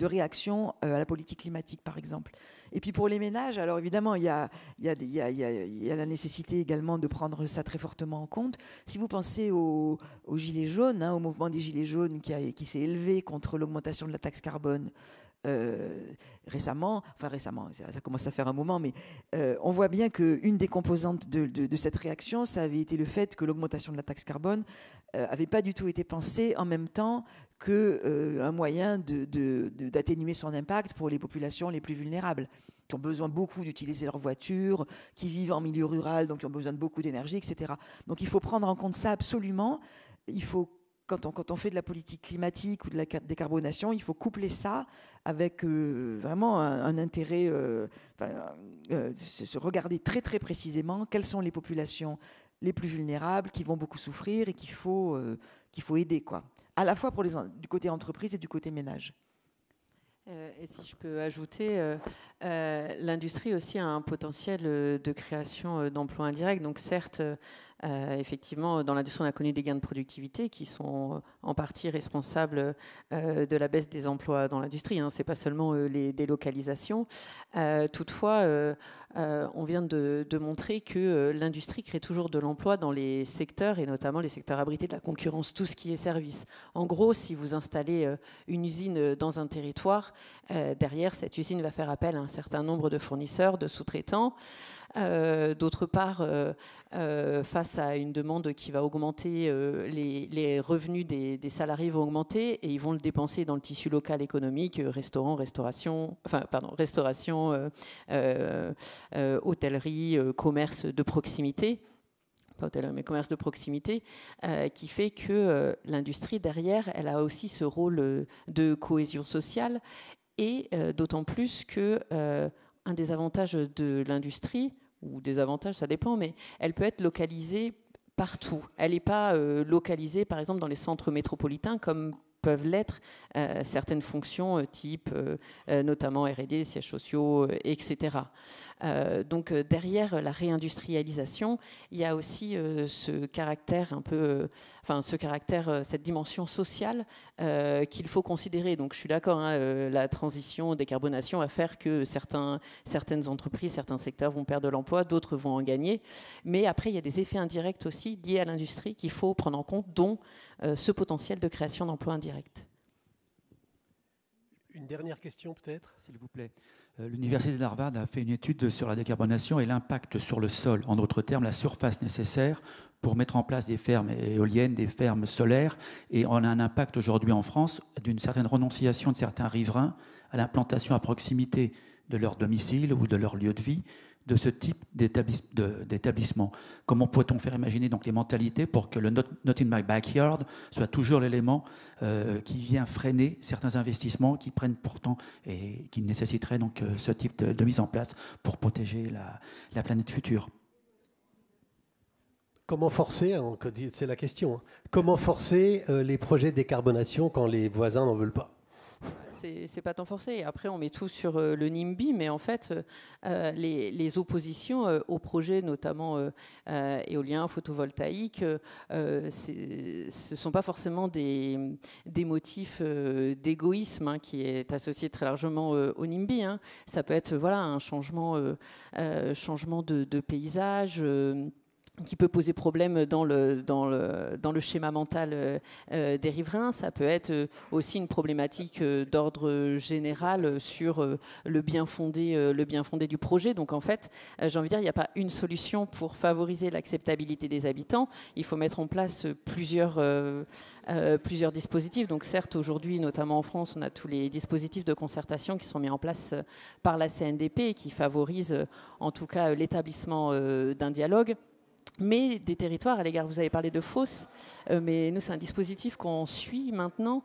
réaction à la politique climatique, par exemple. Et puis pour les ménages, alors évidemment, il y a la nécessité également de prendre ça très fortement en compte. Si vous pensez aux Gilets jaunes, au mouvement des Gilets jaunes qui s'est élevé contre l'augmentation de la taxe carbone, récemment, ça commence à faire un moment, mais on voit bien qu'une des composantes de cette réaction, ça avait été le fait que l'augmentation de la taxe carbone n'avait pas du tout été pensée en même temps qu'un moyen d'atténuer son impact pour les populations les plus vulnérables, qui ont besoin beaucoup d'utiliser leur voiture, qui vivent en milieu rural, donc qui ont besoin de beaucoup d'énergie, etc. Donc il faut prendre en compte ça absolument. Il faut quand on fait de la politique climatique ou de la décarbonation, il faut coupler ça avec vraiment un intérêt, se regarder très très précisément quelles sont les populations les plus vulnérables qui vont beaucoup souffrir et qu'il faut aider, quoi. À la fois du côté entreprise et du côté ménage. Et si je peux ajouter, l'industrie aussi a un potentiel de création d'emplois indirects. Donc certes, effectivement, dans l'industrie, on a connu des gains de productivité qui sont en partie responsables de la baisse des emplois dans l'industrie. Ce n'est pas seulement les délocalisations. Toutefois, on vient de montrer que l'industrie crée toujours de l'emploi dans les secteurs, et notamment les secteurs abrités de la concurrence, tout ce qui est service. En gros, si vous installez une usine dans un territoire, derrière, cette usine va faire appel à un certain nombre de fournisseurs, de sous-traitants. D'autre part, face à une demande qui va augmenter, les revenus des salariés vont augmenter et ils vont le dépenser dans le tissu local économique, restauration, hôtellerie, commerce de proximité. Pas hôtellerie, mais commerce de proximité, qui fait que l'industrie, derrière, elle a aussi ce rôle de cohésion sociale et d'autant plus que un des avantages de l'industrie, ou des avantages, ça dépend, mais elle peut être localisée partout. Elle n'est pas localisée, par exemple, dans les centres métropolitains, comme peuvent l'être certaines fonctions type notamment R&D, sièges sociaux, etc. Donc derrière la réindustrialisation, il y a aussi ce caractère un peu, cette dimension sociale qu'il faut considérer. Donc je suis d'accord, la transition, décarbonation va faire que certaines entreprises, certains secteurs vont perdre de l'emploi, d'autres vont en gagner. Mais après, il y a des effets indirects aussi liés à l'industrie qu'il faut prendre en compte, dont ce potentiel de création d'emplois indirects. Une dernière question peut-être, s'il vous plaît. L'Université d'Harvard a fait une étude sur la décarbonation et l'impact sur le sol, en d'autres termes, la surface nécessaire pour mettre en place des fermes éoliennes, des fermes solaires. Et on a un impact aujourd'hui en France d'une certaine renonciation de certains riverains à l'implantation à proximité de leur domicile ou de leur lieu de vie de ce type d'établissement. Comment pourrait-on faire imaginer donc les mentalités pour que le not in my backyard soit toujours l'élément qui vient freiner certains investissements qui prennent pourtant et qui nécessiteraient donc ce type de mise en place pour protéger la planète future? Comment forcer, c'est la question, comment forcer les projets de décarbonation quand les voisins n'en veulent pas? C'est pas tant forcé. Et après, on met tout sur le NIMBY, mais en fait, les oppositions aux projets, notamment éoliens, photovoltaïques, ce ne sont pas forcément des motifs d'égoïsme qui est associé très largement au NIMBY. Ça peut être un changement de paysage. qui peut poser problème dans le schéma mental des riverains. Ça peut être aussi une problématique d'ordre général sur le bien fondé du projet. Donc en fait, j'ai envie de dire, il n'y a pas une solution pour favoriser l'acceptabilité des habitants. Il faut mettre en place plusieurs dispositifs. Donc certes, aujourd'hui, notamment en France, on a tous les dispositifs de concertation qui sont mis en place par la CNDP et qui favorisent en tout cas l'établissement d'un dialogue. Mais des territoires à l'égard, vous avez parlé de Fos, mais nous c'est un dispositif qu'on suit maintenant,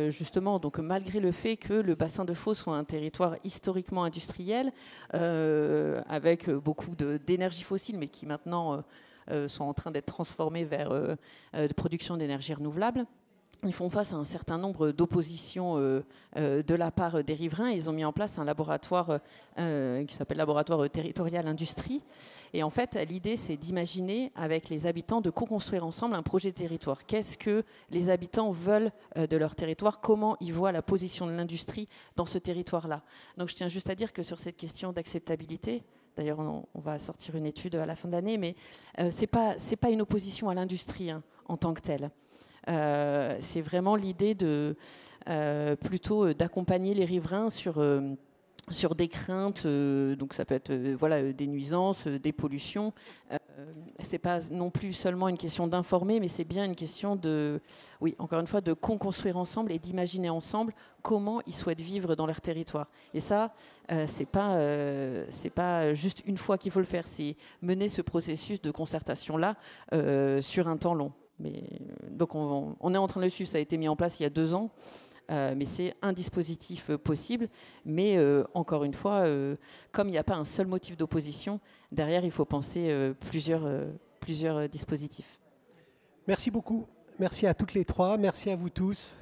justement, donc malgré le fait que le bassin de Fos soit un territoire historiquement industriel, avec beaucoup d'énergie fossile, mais qui maintenant sont en train d'être transformés vers de production d'énergie renouvelable. Ils font face à un certain nombre d'oppositions de la part des riverains. Ils ont mis en place un laboratoire qui s'appelle Laboratoire Territorial Industrie. Et en fait, l'idée, c'est d'imaginer avec les habitants de co-construire ensemble un projet de territoire. Qu'est-ce que les habitants veulent de leur territoire? Comment ils voient la position de l'industrie dans ce territoire-là? Donc je tiens juste à dire que sur cette question d'acceptabilité, d'ailleurs on va sortir une étude à la fin de l'année, mais c'est pas une opposition à l'industrie en tant que telle. C'est vraiment l'idée plutôt d'accompagner les riverains sur des craintes, donc ça peut être des nuisances, des pollutions. C'est pas non plus seulement une question d'informer, mais c'est bien une question encore une fois, de construire ensemble et d'imaginer ensemble comment ils souhaitent vivre dans leur territoire. Et ça, c'est pas juste une fois qu'il faut le faire, c'est mener ce processus de concertation-là sur un temps long. Donc on est en train de le suivre, ça a été mis en place il y a 2 ans, mais c'est un dispositif possible. Mais encore une fois, comme il n'y a pas un seul motif d'opposition, derrière il faut penser plusieurs dispositifs. Merci beaucoup. Merci à toutes les 3. Merci à vous tous.